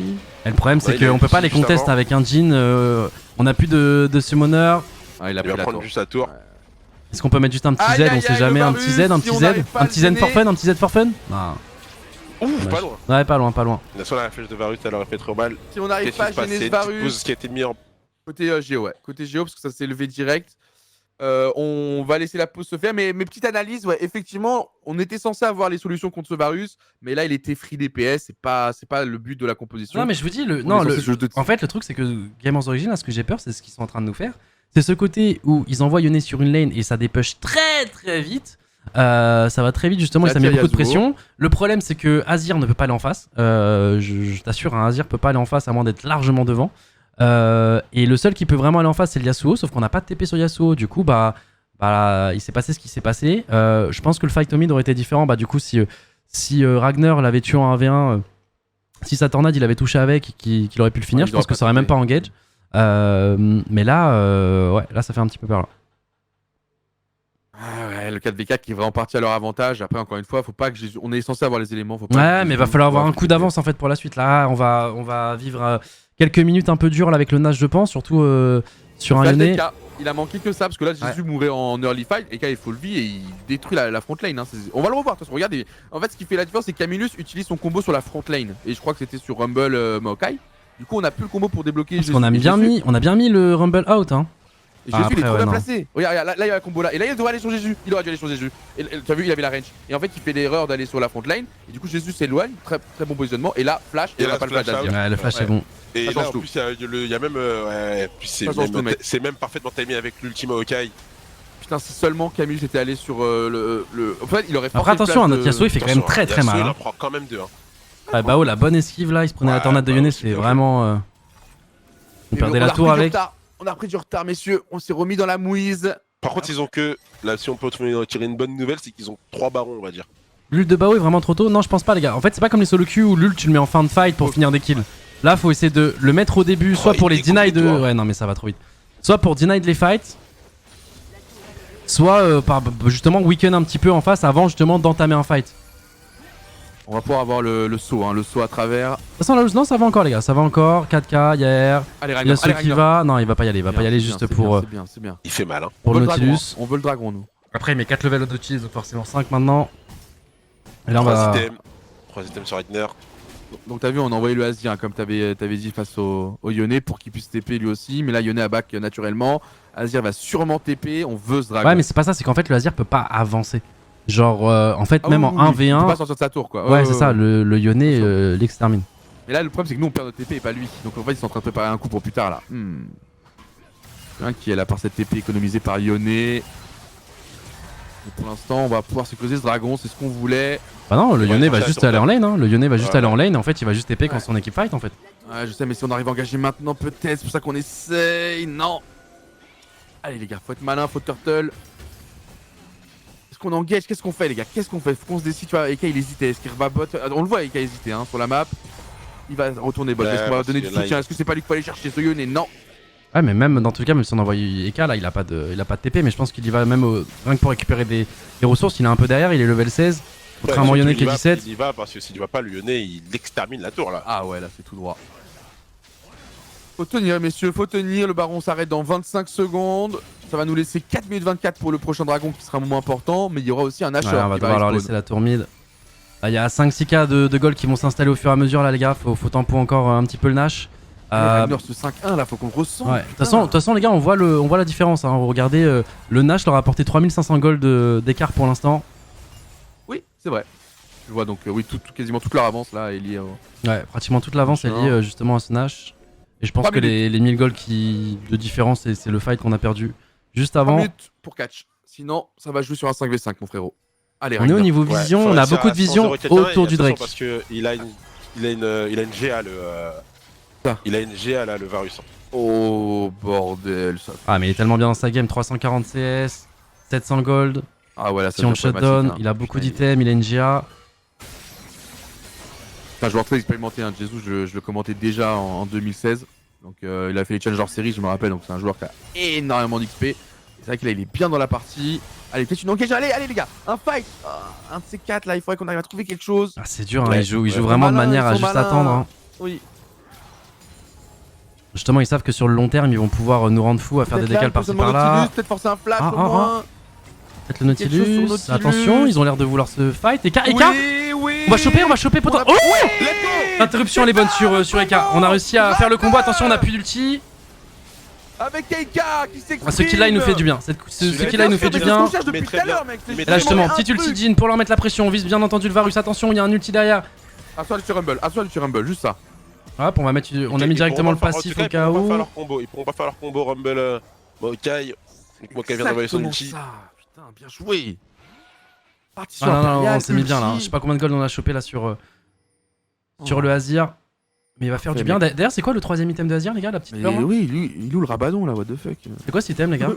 Et le problème, c'est Ouais, il a qu'on peut pas les juste contest avant. avec un Jhin. On a plus de summoner. Ah, il a Il pris va la prendre tour. juste sa tour. Est-ce qu'on peut mettre juste un petit Aïe, Z, aïe, on sait aïe, jamais, le un petit Z, Varus, un si petit on Z, n'arrive pas à un le petit Z for gêner. fun, un petit Z for fun. Non. Ouf, pas loin. Ouais, pas loin. La seule la flèche de Varus, elle aurait fait trop mal. Si on n'arrive Qu'est-ce pas à qui se passe? gêner C'est ce une petite Varus. pause qui a été mis en. Côté Géo, ouais. Côté Géo, parce que ça s'est levé direct. On va laisser la pause se faire. Mais mes petites analyses, ouais, effectivement, on était censé avoir les solutions contre ce Varus. Mais là, il était free DPS. C'est pas le but de la composition. Non, mais je vous dis, On est censé jouer de- en fait, le truc, c'est que Gamers Origin, là, ce que j'ai peur, c'est ce qu'ils sont en train de nous faire. C'est ce côté où ils envoient Yone sur une lane et ça dépush très vite. Ça va très vite, justement, et Ça ça met tire beaucoup de Yasuo. pression. Le problème, c'est que Azir ne peut pas aller en face. Je t'assure, un Azir peut pas aller en face à moins d'être largement devant. Et le seul qui peut vraiment aller en face, c'est le Yasuo, sauf qu'on n'a pas de TP sur Yasuo. Du coup, il s'est passé ce qui s'est passé. Je pense que le fight au mid aurait été différent. Du coup, si Ragnar l'avait tué en 1v1, si sa tornade il avait touché avec, qu'il aurait pu le finir, Ouais, je il pense aurait que pas ça aurait même touché. pas engage. Mais là, ouais, là ça fait un petit peu peur. Là. Ah ouais, le 4v4 qui est vraiment parti à leur avantage. Après, encore une fois, faut pas que Jésus. On est censé avoir les éléments. Faut pas Ouais, que mais Jésus va falloir avoir soit un coup d'avance en fait pour la suite. Là, on va vivre quelques minutes un peu dures là, avec le Nash, je pense, surtout sur un Flash Yone. d'Eka, il a manqué que ça parce que là Jésus mourait en early fight et Eka il faut le vie et il détruit la front lane. Hein. On va le revoir de toute façon. Regardez, en fait ce qui fait la différence c'est que Camillus utilise son combo sur la front lane et je crois que c'était sur Rumble Maokai. Du coup on a plus le combo pour débloquer Parce Jésus. qu'on a Et bien Jésus- mis le Rumble out. Hein. et Jésus il est après, trop ouais, bien non. placé. Regarde, là il y a un combo là et là il doit aller sur Jésus. Il aurait dû aller sur Jésus. Et tu as vu il avait la range. Et en fait il fait l'erreur d'aller sur la front lane et du coup Jésus s'éloigne, très bon positionnement et là flash et Et on là, a pas le flash flash out. d'Azir. Ouais, le flash Ouais. est bon. Et Ça là, change en tout. plus, il y a même. Ouais, puis Ça change tout, mec. c'est même parfaitement timé avec l'ultime Maokai. Putain si seulement Camillus était allé sur le. En fait il aurait Après forcé le attention, flash notre de- Yasuo il fait quand même Attention, très mal. Yasuo, Il Hein. en prend quand même deux. Hein. Ouais, Bao, la bonne esquive là, il se prenait la Ouais, tornade de Bao, Yone, c'est c'est bien joué. vraiment. On Mais perdait on la a tour repris du avec. retard. On a pris du retard, messieurs. On s'est remis dans la mouise. Par contre, ils ont que. Là, si on peut tirer une bonne nouvelle, c'est qu'ils ont 3 barons, on va dire. L'ult de Bao est vraiment trop tôt? Non, je pense pas, les gars. En fait, c'est pas comme les solo queue où l'ult tu le mets en fin de fight pour finir des kills. Là, faut essayer de le mettre au début, soit il pour les découpe deny les de. toits. Ouais, non, mais ça va trop vite. Soit pour deny de les fights, soit par justement weaken un petit peu en face avant justement d'entamer un fight. On va pouvoir avoir le saut, hein, le saut à travers. De toute façon, là, non, ça va encore, les gars. Ça va encore. 4K, Yair. Allez, Il y Ragnar, a ceux qui va. Non, il va pas y aller. Il va pas y aller juste pour C'est bien. Il fait mal, hein. pour On le veut dragon, Nautilus. hein. On veut le dragon, nous. Après, il met 4 levels d'Otis, donc forcément 5 maintenant. Et là, on 3 va. items. 3 items sur Ragnar. Donc t'as vu, on a envoyé le Azir, hein, comme t'avais dit face au Yone pour qu'il puisse TP lui aussi. Mais là, Yone a back naturellement. Azir va sûrement TP. On veut ce dragon. Ouais, mais c'est pas ça, c'est qu'en fait, le Azir peut pas avancer. Genre, en fait, Ah même oui, en oui, oui. Il peut 1v1. pas sortir de sa tour, quoi. Ouais, c'est ça, le Yone l'extermine. Mais là, le problème, c'est que nous, on perd notre TP et pas lui. Donc en fait, ils sont en train de préparer un coup pour plus tard là. Un qui est là par cette TP économisée par Yone. Pour l'instant, on va pouvoir se closer ce dragon, c'est ce qu'on voulait. Bah non, le Ouais, Yone va ça, juste ça, aller en lane, hein. Le Yone va juste Ouais. aller en lane et en fait il va juste TP quand Ouais. son équipe fight en fait. Ouais, je sais, mais si on arrive à engager maintenant, peut-être, c'est pour ça qu'on essaye. Non. Allez, les gars, faut être malin, faut turtle. Est-ce qu'on engage? Qu'est-ce qu'on fait, les gars? Qu'est-ce qu'on fait? Faut qu'on se décide, tu vois. Eka, il hésitait. Est-ce qu'il va bot? On le voit, Eka hésiter hein, sur la map. Il va retourner bot. Ouais, Est-ce qu'on va parce donner que du là, soutien? Est-ce que c'est pas lui qu'il faut aller chercher ce Yone? Non. Ouais, mais même dans tout cas, même si on envoie Eka là, il a pas de TP, mais je pense qu'il y va même rien que pour récupérer des ressources. Il est un peu derrière, il est level 16. Contrairement à Yone qui est 17. Il y va parce que s'il y va pas, le Lyonnais, il extermine la tour là. Ah ouais, là, c'est tout droit. Faut tenir, messieurs, faut tenir. Le baron s'arrête dans 25 secondes. Ça va nous laisser 4 minutes 24 pour le prochain dragon qui sera un moment important. Mais il y aura aussi un Ouais, Asher. on va qui devoir leur respawn. laisser la tour mid. Il y a 5-6k de gold qui vont s'installer au fur et à mesure là les gars, faut tempo encore un petit peu le Nash. Ragnar, ce 5-1 là, faut qu'on le ressente. Ouais, de toute façon les gars on voit la différence, hein. Regardez, le Nash leur a apporté 3500 gold d'écart pour l'instant. Oui, c'est vrai. Je vois donc, oui, quasiment toute leur avance là est liée. Ouais, pratiquement toute l'avance est liée justement à ce Nash. Et je pense 3 que les 1000 gold de différence c'est le fight qu'on a perdu juste 3 avant. minutes pour catch. Sinon, ça va jouer sur un 5v5, mon frérot. Allez, On est au Ragnar. niveau Ouais, vision, faut on a réussir beaucoup de à vision 100 quelqu'un, autour et du attention, Drake. Parce que il a une GA il a une GA là, le Varus. Oh bordel, ça. Ah mais il est tellement bien dans sa game, 340 CS, 700 gold. Ah ouais, là, ça Si on le devient shutdown, problématique, hein. il a beaucoup Putain, d'items, il a une GA. C'est un joueur très expérimenté, hein. Jesus, je le commentais déjà en 2016. Donc il a fait les Challenger Series, je me rappelle. Donc c'est un joueur qui a énormément d'XP. C'est vrai qu'il est bien dans la partie. Allez, peut-être une engage. Allez les gars, un fight. Un de ces quatre là, il faudrait qu'on arrive à trouver quelque chose. Ah c'est dur, hein, Ouais, il joue ouais. vraiment de Malin, manière ils à sont juste malins. attendre. Hein. Oui. Justement, ils savent que sur le long terme, ils vont pouvoir nous rendre fous à faire des Peut-être là, décals par-ci positionnement par-là. Nautilus, peut-être forcer un flash Ah, au ah, moins. Peut-être le Quelque chose sur Nautilus. Nautilus. Attention, ils ont l'air de vouloir se fight. Eka, Oui. on va choper potent. Oh, Let's go. l'interruption elle est bonne sur Eka. On a réussi à faire le combo. Attention, on a plus d'ulti. Avec Keika qui s'exprime. Ah, ce kill là, il nous fait du bien. Ce kill là, il nous fait du C'est ce bien. qu'on cherche depuis Mais tout très à l'heure, mec. Mais Et là, justement, un petit ulti truc. Jin pour leur mettre la pression. On vise bien entendu le Varus. Attention, il y a un ulti derrière. Assois du Rumble, juste ça. Hop, on a mis directement le passif au cas où. Ils pourront pas faire leur combo Rumble Maokai. Maokai vient d'envoyer son ulti. Ça. Putain, bien joué. Parti Ah sur non, non, Impérial, on s'est mis bien là. ulti. Je sais pas combien de gold on a chopé là sur Oh. le Azir. Mais il va faire Ouais, du bien. mais- D'ailleurs, c'est quoi le troisième item de Azir, les gars? La petite Mais fleur là oui, lui, il loue le Rabadon là, what the fuck. C'est quoi cet item, les gars?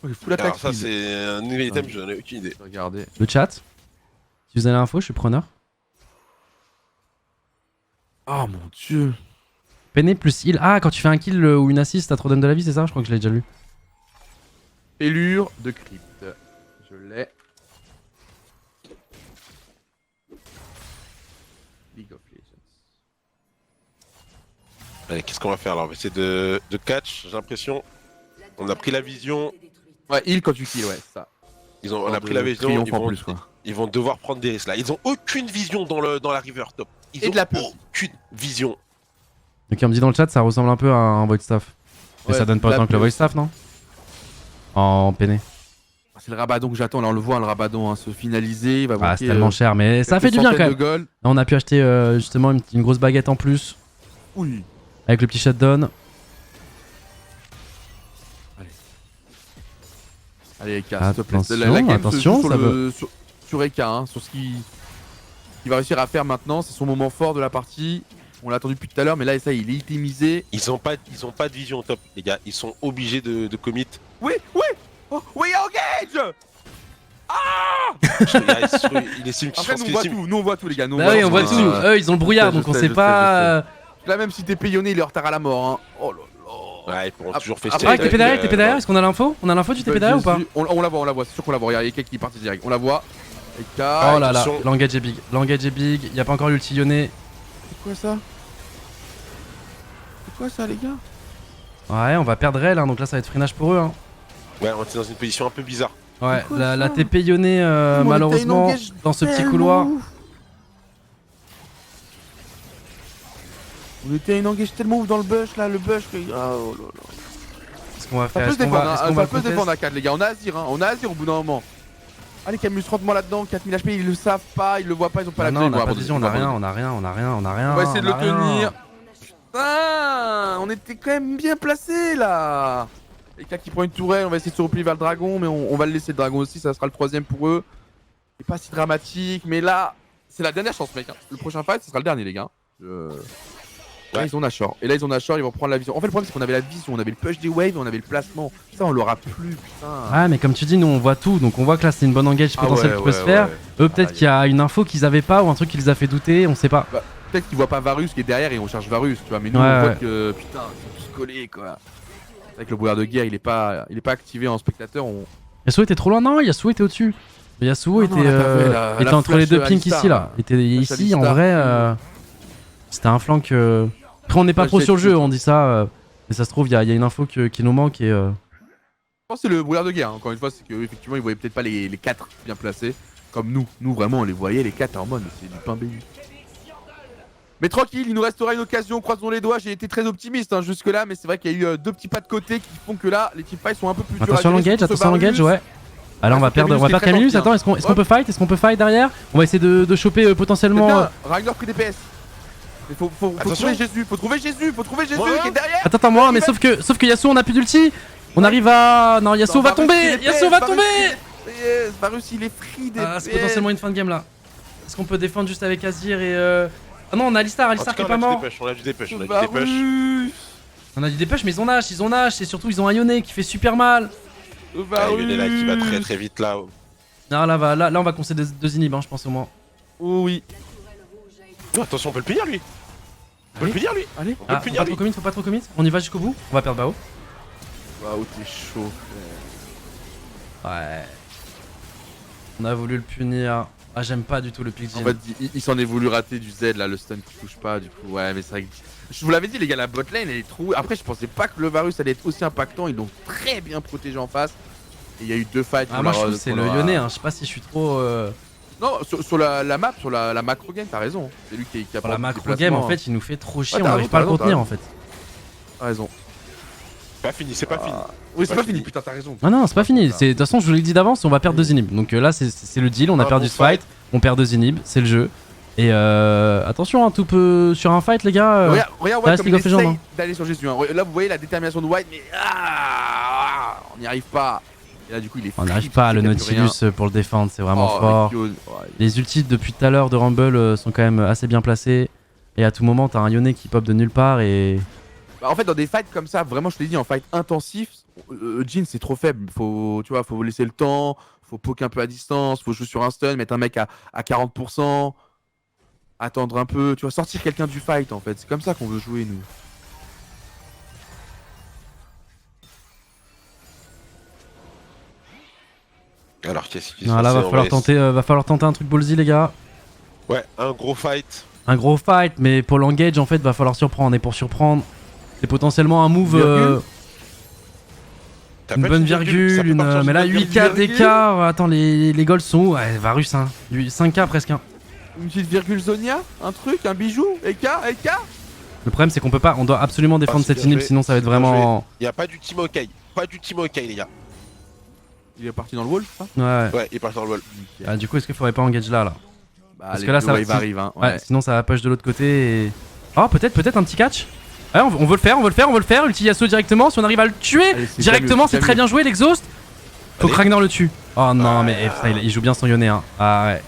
Il fout l'attaque Alors ça speed. c'est un nouvel item, je n'en ai aucune idée. Regardez. Le chat. Si vous avez l'info, je suis preneur. Oh mon dieu. Peiné plus heal. Ah, quand tu fais un kill ou une assist, ça te redonne de la vie, c'est ça? Je crois que je l'ai déjà lu. Élure de crypte. Je l'ai. League of Legends. Allez, qu'est-ce qu'on va faire là? On va essayer de catch, j'ai l'impression. On a pris la vision. Ouais, heal quand tu kills, ouais, c'est ça. On a pris la vision, Triomphe en plus, quoi. ils vont devoir prendre des risques là. Ils ont aucune vision dans la river top. Ils Et ont de la peur. aucune vision. Donc, on me dit dans le chat, ça ressemble un peu à un void staff. Mais Ouais, ça donne pas la autant que le peur. void staff, non? En peiné. C'est le Rabadon que j'attends, là on le voit, le Rabadon hein, se finaliser. Il va Ah, manquer, c'est tellement cher, mais ça fait du bien quand même. Gold. Là, on a pu acheter justement une grosse baguette en plus. Oui. Avec le petit shutdown. Allez, Eka, s'il te plaît. Attention, La game attention, se joue ça sur Eka, hein, sur ce qu'il va réussir à faire maintenant. C'est son moment fort de la partie. On l'a attendu depuis tout à l'heure, mais là, ça, il est itemisé. Ils ont pas de vision au top, les gars. Ils sont obligés de commit. Oui, oui. Oh, oui, engage. Il estime qu'ils Après, sont nous on voit tout, nous on voit tout, les gars. Nous, Bah oui, on voit tout. Eux, ils ont le brouillard, je donc on sais, sait je pas. Là, même si t'es payonné, il est en retard à la mort. Hein. Oh là là. Ouais, ils pourront Ah, toujours après, fester. Ah, avec TP derrière, euh, TP derrière, est-ce qu'on a l'info? On a l'info du TP derrière ou pas? On la voit, c'est sûr qu'on la voit. Regarde, il y a Eka qui est parti direct. On la voit. Eka. Oh là là, attention. l'engage est big. L'engage est big, y a pas encore l'ulti lyonnais. C'est quoi ça? C'est quoi ça, les gars? Ouais, on va perdre elle, hein, donc là ça va être freinage pour eux. Hein. Ouais, on est dans une position un peu bizarre. Ouais, C'est quoi la ça? TP lyonnais, On était malheureusement, une engage dans ce petit tellement couloir. ouf. On était à une engage tellement ouf dans le bush là, le bush. Ah oh là là. Qu'est-ce qu'on va Ça faire? peut se Est-ce qu'on défendre, va, hein, est-ce qu'on ça va peut se défendre à 4 les gars. On a Azir, hein. On a Azir au bout d'un moment. Allez, Camus, rentre-moi là-dedans. 4000 HP, ils le savent pas, ils le voient pas, ils ont pas la Non, on vision. a pas de vision, on a rien, on a rien, on a rien, on a rien. On va essayer de on le a rien. tenir. Putain, on était quand même bien placé là. Eka qui prend une tourelle, on va essayer de se replier vers le dragon, mais on va le laisser le dragon aussi, ça sera le 3ème pour eux. C'est pas si dramatique, mais là, c'est la dernière chance, mec. Hein. Le prochain fight, ce sera le dernier, les gars. Là, ils ont Nashor. Et là, ils ont Nashor, ils vont prendre la vision. En fait, le problème, c'est qu'on avait la vision, on avait le push des waves, on avait le placement. Ça, on l'aura plus, putain. Ouais, mais comme tu dis, nous on voit tout, donc on voit que là c'est une bonne engage potentielle qui peut se faire. Eux, peut-être qu'il y a une info qu'ils avaient pas ou un truc qui les a fait douter, on sait pas. Bah, peut-être qu'ils voient pas Varus qui est derrière et on cherche Varus, tu vois. Mais nous, on voit que putain, ils sont tous collés, quoi. C'est vrai que le brouillard de guerre, il est pas activé en spectateur. Yasuo était trop loin, non, Yasuo était au-dessus. Yasuo Non, était entre les deux pinks ici, là. Était ici, en vrai, c'était un flank. Après, on n'est pas pro sur le jeu, on dit ça. Mais ça se trouve, il y a une info qui nous manque et. Je pense que c'est le brouillard de guerre, hein. Encore une fois, c'est qu'effectivement, ils voyaient peut-être pas les 4 bien placés. Comme nous. Nous, vraiment, on les voyait, les 4 en mode, c'est du pain béni. Mais tranquille, il nous restera une occasion, croisons les doigts. J'ai été très optimiste hein, jusque-là, mais c'est vrai qu'il y a eu 2 petits pas de côté qui font que là, les teamfights sont un peu plus durs. Attention à l'engage, ouais. Alors on va perdre Camillus, attends, est-ce qu'on peut fight? Est-ce qu'on peut fight derrière? On va essayer de choper potentiellement. Ragnar pris DPS. Mais faut trouver Jésus, faut trouver Jésus qui est derrière. Attends, moi, mais sauf que Yasuo on a plus d'ulti. On arrive à. Non, Yasuo va tomber! Yasuo va tomber! Varus il est free DPS. Ah, c'est potentiellement une fin de game là. Est-ce qu'on peut défendre juste avec Azir et. Ah non, on a Alistar qui est pas mort. On a du dépêche, On a du dépêche, mais ils ont Nash, et surtout ils ont un Yone qui fait super mal. Yone là qui va très très vite là. Non, là on va concéder 2 inhibs, je pense au moins. Oh oui. Oh, attention, on peut le punir lui. On peut le punir lui. Allez, faut pas trop commit. On y va jusqu'au bout. On va perdre Bao. Waouh, t'es chaud, frère. Ouais. On a voulu le punir. Ah, j'aime pas du tout le pick. En fait, il s'en est voulu rater du Z là, le stun qui touche pas, du coup. Ouais, mais c'est vrai que. Je vous l'avais dit, les gars, la botlane elle est trop. Après, je pensais pas que le Varus allait être aussi impactant. Ils l'ont très bien protégé en face. Et il y a eu 2 fights. Ah, moi je trouve c'est le Yone, hein. Je sais pas si je suis trop. Non, sur la map, sur la macro game, t'as raison. C'est lui qui a la macro game, en fait, il nous fait trop chier. Ouais, on n'arrive pas à le contenir en fait. T'as raison. C'est pas fini. Oui, c'est pas fini, putain, t'as raison. Ah non, c'est pas fini. De toute façon, je vous l'ai dit d'avance, on va perdre 2 inhibs. Donc là, c'est le deal. On a perdu ce fight. On perd 2 inhibs, c'est le jeu. Et attention, hein, tout peut sur un fight, les gars. Regarde, ouais, comme il essaye d'aller sur Jésus. Hein. Là, vous voyez la détermination de White, mais on n'y arrive pas. Et là, du coup, il est on n'arrive pas, le Nautilus pour le défendre, c'est vraiment fort. Les ultis depuis tout à l'heure de Rumble sont quand même assez bien placés. Et à tout moment, t'as un Yone qui pop de nulle part et. Bah, en fait, dans des fights comme ça, vraiment, je te l'ai dit, en fight intensif, Jhin c'est trop faible. Faut laisser le temps, faut poke un peu à distance, faut jouer sur un stun, mettre un mec à 40%, attendre un peu, tu vois, sortir quelqu'un du fight en fait. C'est comme ça qu'on veut jouer, nous. Alors qu'est-ce qui se passe? Là, va falloir tenter un truc ballsy, les gars. Ouais, un gros fight. Un gros fight, mais pour l'engage, en fait, va falloir surprendre. Et pour surprendre, c'est potentiellement un move. Une bonne virgule, mais là 8k d'écart. Attends, les goals sont où? Ouais, Varus, hein. 5k presque. Hein. Une petite virgule Zonia? Un truc? Un bijou? Eka? Le problème, c'est qu'on peut pas. On doit absolument défendre cette inhib, sinon ça va être vraiment. Il y a pas du team OK. Pas du team OK, les gars. Il est parti dans le wall, ça? Ouais, il est parti dans le wall. Ah, du coup, est-ce qu'il faudrait pas engage là? Parce que là, ça va arriver. Hein. Ouais, sinon ça va push de l'autre côté. Et... Oh, peut-être un petit catch. Ouais, on veut le faire. Ulti Yasuo directement. Si on arrive à le tuer directement, c'est très bien joué, l'exhaust. Faut que Ragnar le tue. Oh non, mais il joue bien son Yone. Hein. Ah ouais.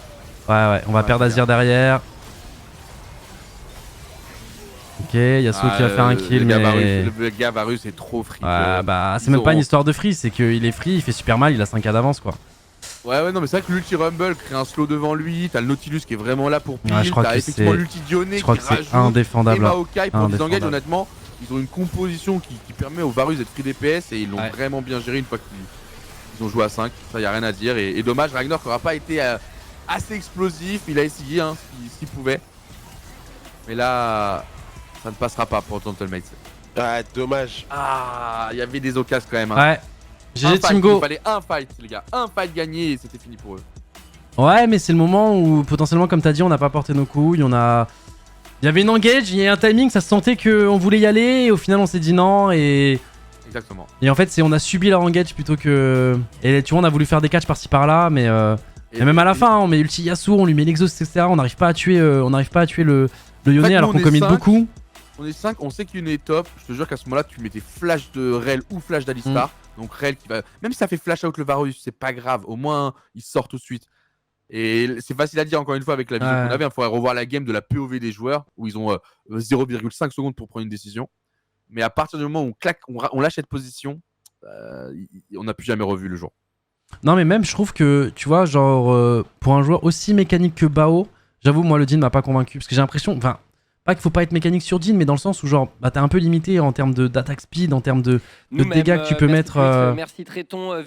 Ouais, on va perdre Azir derrière. Ok, Yasuo qui va faire un kill, mais. Le gars Varus est trop free. Ouais, bah, c'est même pas une histoire de free, c'est qu'il est free, il fait super mal, il a 5k d'avance quoi. Ouais, non, mais c'est vrai que l'ulti Rumble crée un slow devant lui. T'as le Nautilus qui est vraiment là pour pile. T'as effectivement l'ulti Dione qui rajoute. C'est indéfendable. Et Maokai pour des engages, honnêtement, ils ont une composition qui permet au Varus d'être free DPS et ils l'ont vraiment bien géré une fois qu'ils ont joué à 5. Ça, y a rien à dire. Et dommage, Ragnar qui aura pas été assez explosif. Il a essayé hein, ce qu'il pouvait. Mais là, ça ne passera pas pour Gentlemates. Ah, dommage. Ah, il y avait des occasions quand même. Hein. Ouais. GG Team Go. Il fallait un fight, les gars. Un fight gagné et c'était fini pour eux. Ouais, mais c'est le moment où potentiellement, comme t'as dit, on n'a pas porté nos couilles. Il y avait une engage, il y a un timing, ça se sentait qu'on voulait y aller. Et au final, on s'est dit non. Et Exactement. Et en fait, on a subi leur engage plutôt que. Et tu vois, on a voulu faire des catchs par-ci par-là, mais. Et même à la fin, on met ulti Yasuo, on lui met l'exhaust, etc. On n'arrive pas à tuer, le Yone alors qu'on commit beaucoup. On est 5, on sait qu'une est top. Je te jure qu'à ce moment-là, tu mettais flash de Rel ou flash d'Alistar. Donc Rel qui va. Même si ça fait flash out le Varus, c'est pas grave. Au moins, il sort tout de suite. Et c'est facile à dire encore une fois avec la vision qu'on avait. Il faudrait revoir la game de la POV des joueurs où ils ont 0,5 secondes pour prendre une décision. Mais à partir du moment où on claque, on lâche cette position, on n'a plus jamais revu le jour. Non, mais même, je trouve que, tu vois, genre, pour un joueur aussi mécanique que Bao, j'avoue, moi, le Jhin m'a pas convaincu. Parce que j'ai l'impression, enfin, pas qu'il faut pas être mécanique sur Jhin, mais dans le sens où, genre, bah, t'es un peu limité en termes d'attaque speed, en termes de dégâts que tu peux mettre. Merci Tréton.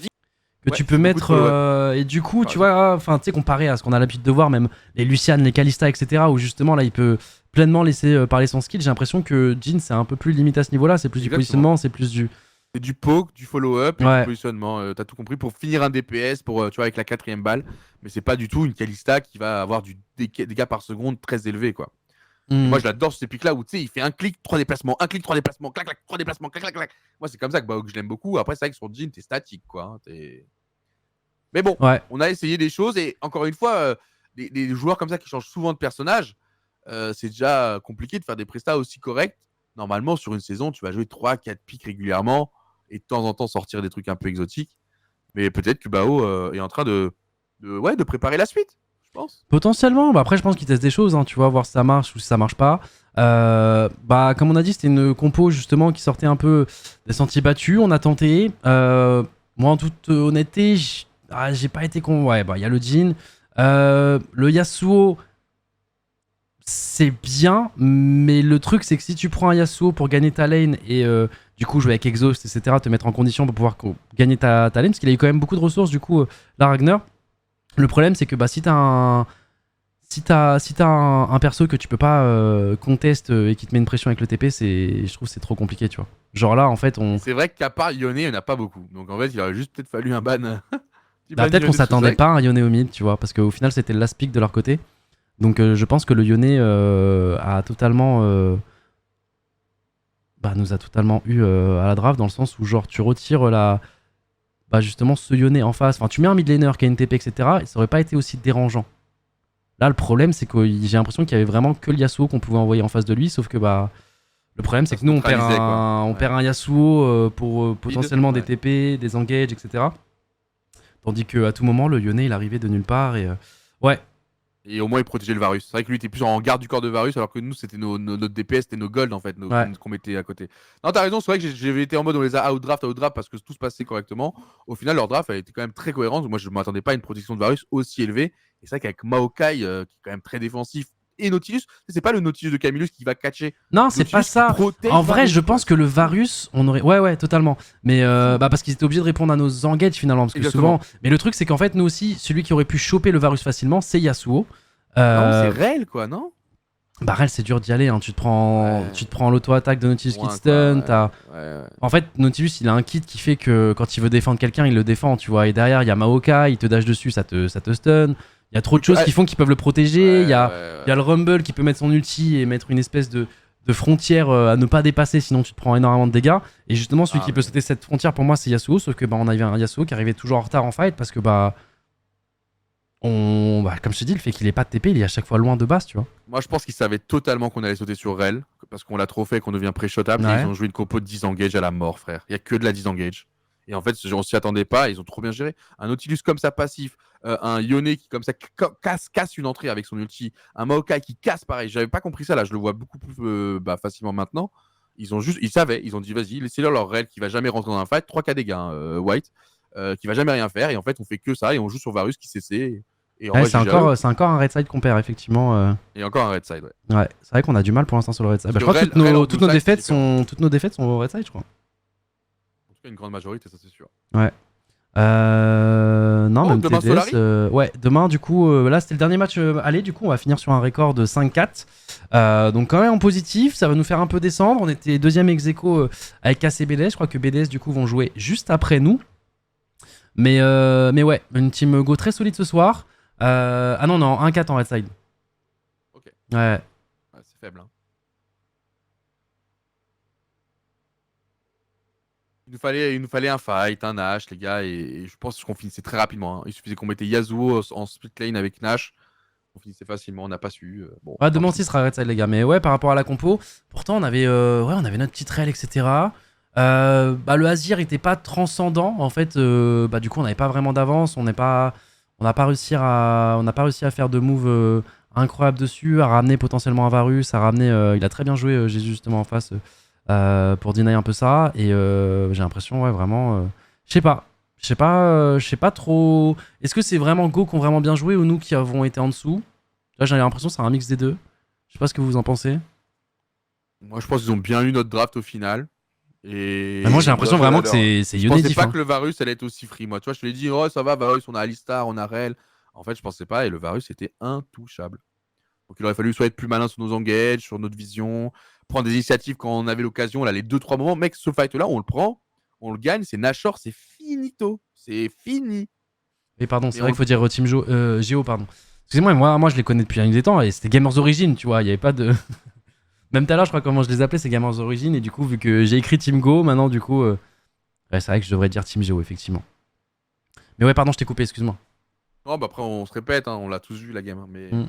Que tu peux mettre. Et du coup, tu vois, enfin, tu sais, comparé à ce qu'on a l'habitude de voir, même les Lucian, les Kalista, etc., où justement, là, il peut pleinement laisser parler son skill, j'ai l'impression que Jhin, c'est un peu plus limité à ce niveau-là. C'est plus du positionnement, c'est plus du. C'est du poke, du follow-up et du positionnement. T'as tout compris pour finir un DPS, pour, tu vois, avec la 4ème balle. Mais c'est pas du tout une Kalista qui va avoir du dégâts par seconde très élevé, quoi. Moi, je l'adore ces pics-là où, tu sais, il fait un clic, 3 déplacements, un clic, 3 déplacements, clac, clac, 3 déplacements, clac, clac, clac. Moi, c'est comme ça que je l'aime beaucoup. Après, c'est vrai que sur Jhin, t'es statique, quoi. Mais bon, on a essayé des choses et encore une fois, des joueurs comme ça qui changent souvent de personnage, c'est déjà compliqué de faire des prestats aussi corrects. Normalement, sur une saison, tu vas jouer 3-4 pics régulièrement et de temps en temps sortir des trucs un peu exotiques. Mais peut-être que Bao est en train de préparer la suite, je pense. Potentiellement, bah après je pense qu'ils testent des choses, hein, tu vois, voir si ça marche ou si ça marche pas. Bah comme on a dit, c'était une compo justement qui sortait un peu des sentiers battus, on a tenté. Moi en toute honnêteté, j'ai pas été con. Ouais, bah il y a le Jhin. Le Yasuo, c'est bien, mais le truc c'est que si tu prends un Yasuo pour gagner ta lane et du coup jouer avec Exhaust, etc., te mettre en condition pour pouvoir gagner ta lane, parce qu'il a eu quand même beaucoup de ressources du coup, la Ragnar. Le problème c'est que bah, si t'as un perso que tu peux pas contest et qui te met une pression avec le TP, je trouve que c'est trop compliqué, tu vois. Genre là en fait C'est vrai qu'à part Yone, il n'y en a pas beaucoup. Donc en fait il aurait juste peut-être fallu un ban. Bah, peut-être qu'on s'attendait pas à un Yone au mid, tu vois, parce qu'au final c'était le last pick de leur côté. Donc je pense que le Yone a totalement nous a totalement eu à la draft, dans le sens où genre tu retires justement ce Yone en face, enfin tu mets un mid laner qui a une TP, etc., et ça aurait pas été aussi dérangeant. Là le problème c'est que j'ai l'impression qu'il y avait vraiment que le Yasuo qu'on pouvait envoyer en face de lui, sauf que le problème c'est que nous on perd un Yasuo pour potentiellement des TP, des engages, etc. Tandis qu'à tout moment le Yone il arrivait de nulle part et Et au moins, il protégeait le Varus. C'est vrai que lui était plus en garde du corps de Varus, alors que nous, c'était notre DPS, c'était nos gold en fait, qu'on mettait à côté. Non, t'as raison, c'est vrai que j'avais été en mode on les a out-draft parce que tout se passait correctement. Au final, leur draft a été quand même très cohérente. Moi, je ne m'attendais pas à une protection de Varus aussi élevée. Et c'est vrai qu'avec Maokai, qui est quand même très défensif, et Nautilus, c'est pas le Nautilus de Camillus qui va catcher. Non, c'est pas ça. En vrai, je pense que le Varus, on aurait. Ouais, totalement. Mais parce qu'ils étaient obligés de répondre à nos engages finalement. Parce que souvent. Mais le truc, c'est qu'en fait, nous aussi, celui qui aurait pu choper le Varus facilement, c'est Yasuo. Non, c'est Rel, quoi, non? Bah, Rel, c'est dur d'y aller. Hein. Tu te prends l'auto-attaque de Nautilus qui te stun. En fait, Nautilus, il a un kit qui fait que quand il veut défendre quelqu'un, il le défend, tu vois. Et derrière, il y a Maokai, il te dash dessus, ça te stun. Il y a trop de choses qui font qu'ils peuvent le protéger. Il y a le Rumble qui peut mettre son ulti et mettre une espèce de frontière à ne pas dépasser, sinon tu te prends énormément de dégâts. Et justement, celui qui peut sauter cette frontière pour moi, c'est Yasuo. Sauf que on avait un Yasuo qui arrivait toujours en retard en fight parce que comme je te dis, le fait qu'il ait pas de TP, il est à chaque fois loin de base, tu vois. Moi, je pense qu'ils savaient totalement qu'on allait sauter sur Rel parce qu'on l'a trop fait, qu'on devient pré-shotable. Et ils ont joué une compo de 10 engage à la mort, frère. Il y a que de la 10 engage. Et en fait, on s'y attendait pas, ils ont trop bien géré. Un Nautilus comme ça passif, un Yone qui comme ça casse une entrée avec son ulti, un Maokai qui casse pareil. J'avais pas compris ça là, je le vois beaucoup plus facilement maintenant. Ils savaient, ils ont dit vas-y, laissez-leur leur Rel qui va jamais rentrer dans un fight, 3K dégâts, White, qui va jamais rien faire. Et en fait, on fait que ça et on joue sur Varus qui CC. Et c'est encore un red side qu'on perd effectivement. Et encore un red side, ouais. C'est vrai qu'on a du mal pour l'instant sur le red side. Je crois que toutes nos défaites sont au red side, je crois. Une grande majorité, ça c'est sûr. Ouais. Non, même demain TDS. Ouais, demain, du coup, là c'était le dernier match aller. Du coup, on va finir sur un record de 5-4. Donc, quand même en positif, ça va nous faire un peu descendre. On était deuxième ex-aequo avec KC BDS. Je crois que BDS, du coup, vont jouer juste après nous. Mais ouais, une team Go très solide ce soir. Ah non, 1-4 en red side. Ok. Ouais. C'est faible, hein. Il nous fallait un fight, un Nash, les gars, et je pense qu'on finissait très rapidement. Hein. Il suffisait qu'on mettait Yasuo en split lane avec Nash. On finissait facilement, on n'a pas su. Bon, Ouais, tant demain pis. aussi sera Red Side, les gars. Mais ouais, par rapport à la compo, pourtant on avait notre petite rail, etc. Le Azir était pas transcendant. En fait, du coup, on n'avait pas vraiment d'avance. On n'a pas réussi à faire de moves incroyables dessus, à ramener potentiellement un Varus, à ramener. Il a très bien joué, Jésus, justement en face, pour deny un peu ça. Et j'ai l'impression, ouais, vraiment. Je sais pas. Je sais pas trop. Est-ce que c'est vraiment Go qui ont vraiment bien joué ou nous qui avons été en dessous? Là, j'ai l'impression que c'est un mix des deux. Je sais pas ce que vous en pensez. Moi, je pense qu'ils ont bien eu notre draft au final. Et Mais moi, j'ai l'impression Moi, vraiment que alors, c'est je Yone pensais diff. pas Hein. que le Varus allait être aussi free. Moi, tu vois, je te l'ai dit, oh, ça va, Varus, on a Alistar, on a Rel. En fait, je pensais pas, et le Varus était intouchable. Donc, il aurait fallu soit être plus malin sur nos engages, sur notre vision, prendre des initiatives quand on avait l'occasion. Là, les 2-3 moments, mec, ce fight-là, on le prend, on le gagne, c'est Nashor, c'est finito. C'est fini. Et pardon, c'est Et vrai on- qu'il faut dire Team Géo, pardon. Excusez-moi, moi, je les connais depuis un des temps et c'était Gamers Origin, tu vois. Il y avait pas de. Même tout à l'heure, je crois comment je les appelais, c'est Gamers Origin. Et du coup, vu que j'ai écrit Team Go, maintenant, du coup. Ouais, c'est vrai que je devrais dire Team Géo, effectivement. Mais ouais, pardon, je t'ai coupé, excuse-moi. Non, bah après, on se répète, hein, on l'a tous vu, la game. Hein, mais Mm.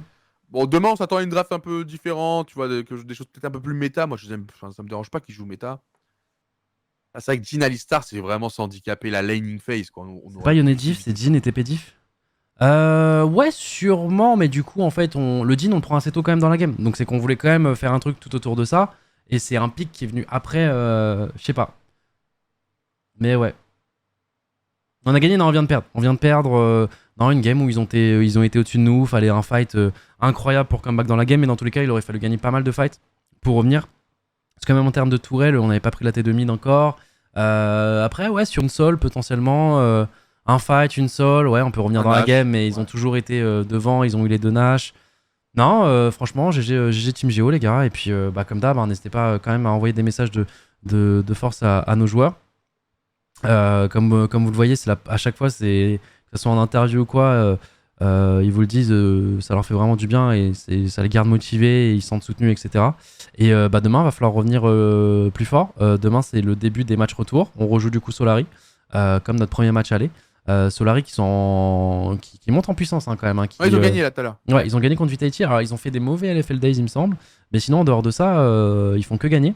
bon, demain, on s'attend à une draft un peu différente, tu vois, des choses peut-être un peu plus méta. Moi, ça me dérange pas qu'ils jouent méta. Ah, c'est vrai que Jhin Alistar, c'est vraiment s'handicaper la laning phase. Quoi. On C'est aurait pas Yone pu Diff, éviter. c'est Jin et TP Diff. Ouais, sûrement, mais du coup, en fait, le Jin, on le prend assez tôt quand même dans la game. Donc, c'est qu'on voulait quand même faire un truc tout autour de ça. Et c'est un pic qui est venu après, je sais pas. Mais ouais. On a gagné, non, on vient de perdre. On vient de perdre dans une game où ils ont été au-dessus de nous. Fallait un fight incroyable pour comeback dans la game. Mais dans tous les cas, il aurait fallu gagner pas mal de fights pour revenir. Parce que même en termes de tourelle, on n'avait pas pris la T2 mid encore. Après, ouais, sur une sol, potentiellement, un fight, une sol, ouais, on peut revenir Un dans la Nash, game, mais ils ont ouais. toujours été devant, ils ont eu les deux Nash. Non, franchement, GG Team Geo, les gars. Et puis, comme d'hab, n'hésitez pas quand même à envoyer des messages de force à nos joueurs. Comme vous le voyez, à chaque fois, que ce soit en interview ou quoi, ils vous le disent, ça leur fait vraiment du bien et ça les garde motivés, et ils se sentent soutenus, etc. Et demain, va falloir revenir plus fort. Demain, c'est le début des matchs retour. On rejoue du coup Solari, comme notre premier match aller. Solari qui montent en puissance hein, quand même. Hein, Ouais, ils ont gagné là tout à l'heure. Ouais, ils ont gagné contre Vitality. Alors, ils ont fait des mauvais LFL Days, il me semble. Mais sinon, en dehors de ça, ils font que gagner.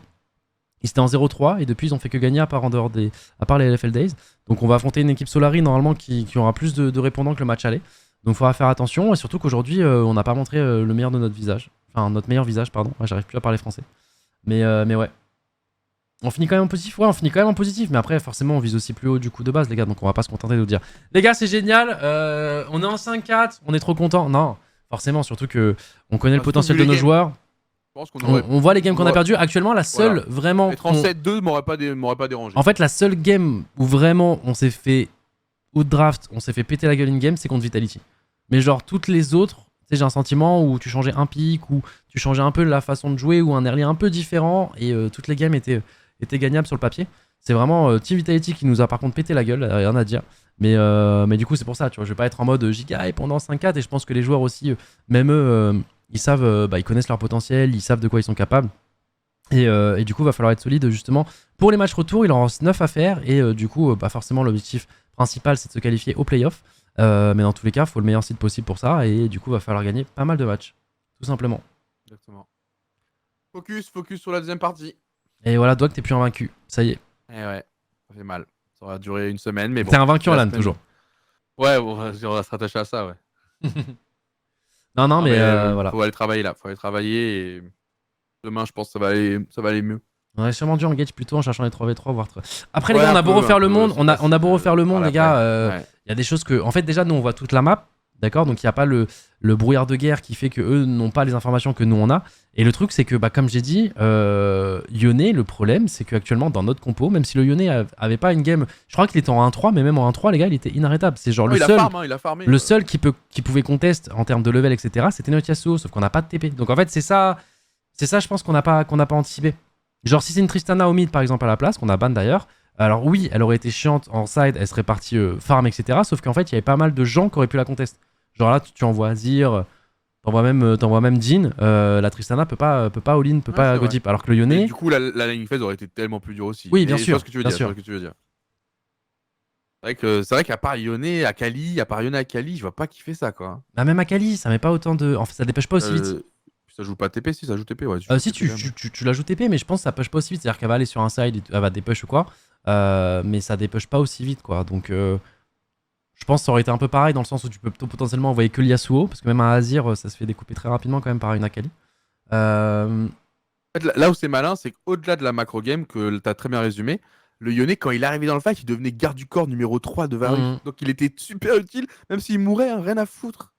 Ils étaient en 0-3 et depuis, ils ont fait que gagner à part les LFL Days. Donc, on va affronter une équipe Solari normalement qui aura plus de répondants que le match aller. Donc, il faudra faire attention. Et surtout qu'aujourd'hui, on n'a pas montré le meilleur de notre visage. Enfin, notre meilleur visage, pardon. Ouais, j'arrive plus à parler français. Mais ouais. On finit quand même en positif. Ouais, on finit quand même en positif. Mais après, forcément, on vise aussi plus haut du coup de base, les gars. Donc, on va pas se contenter de vous dire les gars, c'est génial. On est en 5-4. On est trop content. Non, forcément, surtout que on connaît le Surtout potentiel vu de les nos games. joueurs. Je pense qu'on aurait. On voit les games qu'on a aurait- perdu. Actuellement, la seule Voilà. vraiment. Être en 7-2 m'aurait pas dérangé. En fait, la seule game où vraiment on s'est fait out draft, on s'est fait péter la gueule in game, c'est contre Vitality. Mais genre toutes les autres, tu sais, j'ai un sentiment où tu changeais un pick, ou tu changeais un peu la façon de jouer, ou un early un peu différent, et toutes les games étaient gagnables sur le papier. C'est vraiment Team Vitality qui nous a par contre pété la gueule, rien à dire. Mais du coup, c'est pour ça, tu vois, je vais pas être en mode giga et pendant 5-4, et je pense que les joueurs aussi, même eux, ils savent, ils connaissent leur potentiel, ils savent de quoi ils sont capables. Et du coup, va falloir être solide justement. Pour les matchs retour, il en reste 9 à faire. Et du coup, forcément, l'objectif principal, c'est de se qualifier au playoff. Mais dans tous les cas, il faut le meilleur site possible pour ça. Et du coup, va falloir gagner pas mal de matchs. Tout simplement. Exactement. Focus sur la deuxième partie. Et voilà, Doig, t'es plus invaincu. Ça y est. Eh ouais, ça fait mal. Ça aura duré une semaine, mais bon. T'es invaincu en la LAN, semaine- toujours. Ouais, bon, on va se rattacher à ça, ouais. Non, Non, mais voilà. Faut aller travailler là. Faut aller travailler et demain, je pense que ça va aller mieux. On aurait sûrement dû engage plutôt en cherchant les 3v3, voire 3. Après, Ouais, les gars, on a un beau peu, refaire un le peu, monde. c'est On a facile, beau refaire le monde, voilà, les gars. ouais. Il y a des choses que. En fait, déjà, nous, on voit toute la map. D'accord, donc il n'y a pas le brouillard de guerre qui fait que eux n'ont pas les informations que nous on a. Et le truc, c'est que, comme j'ai dit, Yone, le problème, c'est qu'actuellement, dans notre compo, même si le Yone avait pas une game, je crois qu'il était en 1-3, mais même en 1-3, les gars, il était inarrêtable. C'est genre Oh, il a farmé. le seul qui pouvait contest en termes de level, etc., c'était notre Yasuo, sauf qu'on n'a pas de TP. Donc en fait, c'est ça, je pense qu'on n'a pas anticipé. Genre, si c'est une Tristana au mid, par exemple, à la place, qu'on a ban d'ailleurs, alors oui, elle aurait été chiante en side, elle serait partie farm, etc. Sauf qu'en fait, il y avait pas mal de gens qui auraient pu la contest. Genre là, tu envoies Azir, T'envoies même Jhin, la Tristana peut pas all-in, peut pas c'est go vrai. deep. Alors que le Et Yone, du coup, la laning phase aurait été tellement plus dure aussi. Oui, bien Mais je sûr, vois ce que tu veux bien dire. sûr. Je vois ce que tu veux dire. C'est vrai qu'à part Yone, Akali, je vois pas qui fait ça, quoi. bah, même Akali, ça met pas autant de. En fait, ça dépêche pas aussi vite. Ça joue pas TP, si ça joue TP, ouais. Si tu l'ajoutes TP, mais je pense que ça push pas aussi vite. C'est-à-dire qu'elle va aller sur un side, elle va dépush ou quoi. Mais ça dépush pas aussi vite, quoi. Donc, je pense que ça aurait été un peu pareil dans le sens où tu peux potentiellement envoyer que l'Yasuo. Parce que même un Azir, ça se fait découper très rapidement quand même par une Akali. En fait, là où c'est malin, c'est qu'au-delà de la macro game, que t'as très bien résumé, le Yone, quand il est arrivé dans le fight, il devenait garde du corps numéro 3 de Varus. Mhm. Donc il était super utile, même s'il mourait, hein, rien à foutre.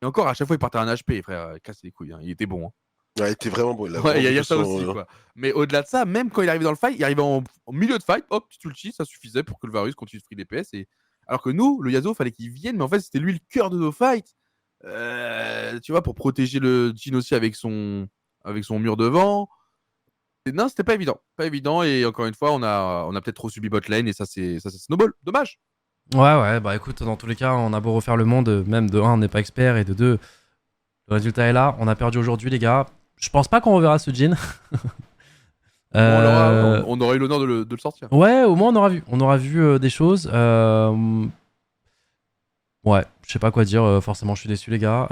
Et encore, à chaque fois, il partait un HP, frère. Casse les couilles, hein. Il était bon. Hein. Ouais, il était vraiment beau. Ouais, il y a ça aussi, quoi. Mais au-delà de ça, même quand il arrivait dans le fight, il arrivait en milieu de fight, hop, petit ulti, ça suffisait pour que le Varus continue de free DPS. Alors que nous, le Yasuo, fallait qu'il vienne, mais en fait, c'était lui le cœur de nos fights. Tu vois, pour protéger le Jhin aussi avec son mur devant. Non, c'était pas évident. Pas évident, et encore une fois, on a peut-être trop subi bot lane, et ça, c'est snowball. Dommage. Ouais, bah écoute, dans tous les cas, on a beau refaire le monde, même de 1, on n'est pas expert, et de 2, le résultat est là. On a perdu aujourd'hui, les gars. Je pense pas qu'on reverra ce Jhin. On aura eu l'honneur de le sortir. Ouais, au moins on aura vu des choses. Ouais, je sais pas quoi dire, forcément je suis déçu les gars.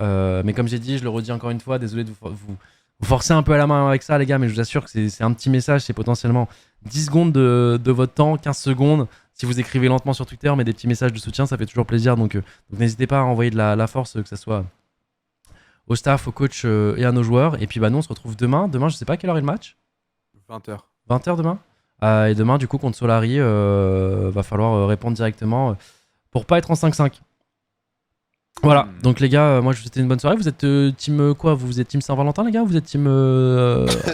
Mais comme j'ai dit, je le redis encore une fois, désolé de vous forcer un peu à la main avec ça les gars, mais je vous assure que c'est un petit message, c'est potentiellement 10 secondes de votre temps, 15 secondes. Si vous écrivez lentement sur Twitter, mais des petits messages de soutien, ça fait toujours plaisir. Donc n'hésitez pas à envoyer de la force, que ce soit au staff, au coach et à nos joueurs. Et puis bah nous on se retrouve demain. Demain, je sais pas à quelle heure est le match. 20h. 20h demain. Et demain, du coup, contre Solari, va falloir répondre directement pour pas être en 5-5. Voilà, donc les gars, moi je vous souhaite une bonne soirée. Vous êtes team quoi? Vous êtes team Saint-Valentin les gars, ou vous êtes team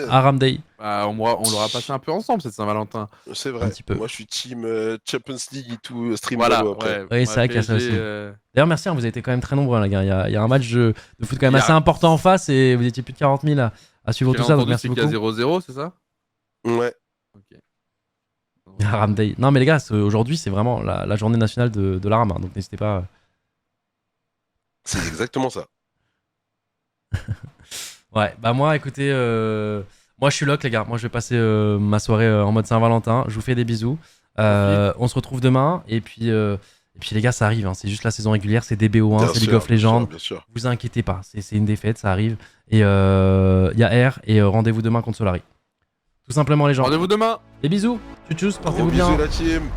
Aram Day? Bah, on l'aura passé un peu ensemble cette Saint-Valentin. C'est vrai. Un petit peu. Moi je suis team Champions League et tout, stream Voilà, Valo après. ouais. Oui, c'est vrai qu'il y a ça aussi. D'ailleurs, merci, hein, vous avez été quand même très nombreux, les gars. Il y a un match de foot quand même assez important en face, et vous étiez plus de 40 000 à suivre tout ça, donc merci beaucoup. C'est qu'il y a 0-0, c'est ça? Ouais. Ok. Aram Day. Non, mais les gars, aujourd'hui, c'est vraiment la journée nationale de l'Aram, hein, donc n'hésitez pas. C'est exactement ça. Ouais, bah moi, écoutez, moi je suis lock, les gars. Moi je vais passer ma soirée en mode Saint-Valentin. Je vous fais des bisous. On se retrouve demain. Et puis les gars, ça arrive. Hein. C'est juste la saison régulière. C'est DBO1, c'est League of Legends. Bien sûr. Vous inquiétez pas. C'est une défaite, ça arrive. Et il y a R. Et rendez-vous demain contre Solari. Tout simplement, les gens. Rendez-vous demain. Des bisous. Tchuss, portez-vous Gros bien. bisous la team.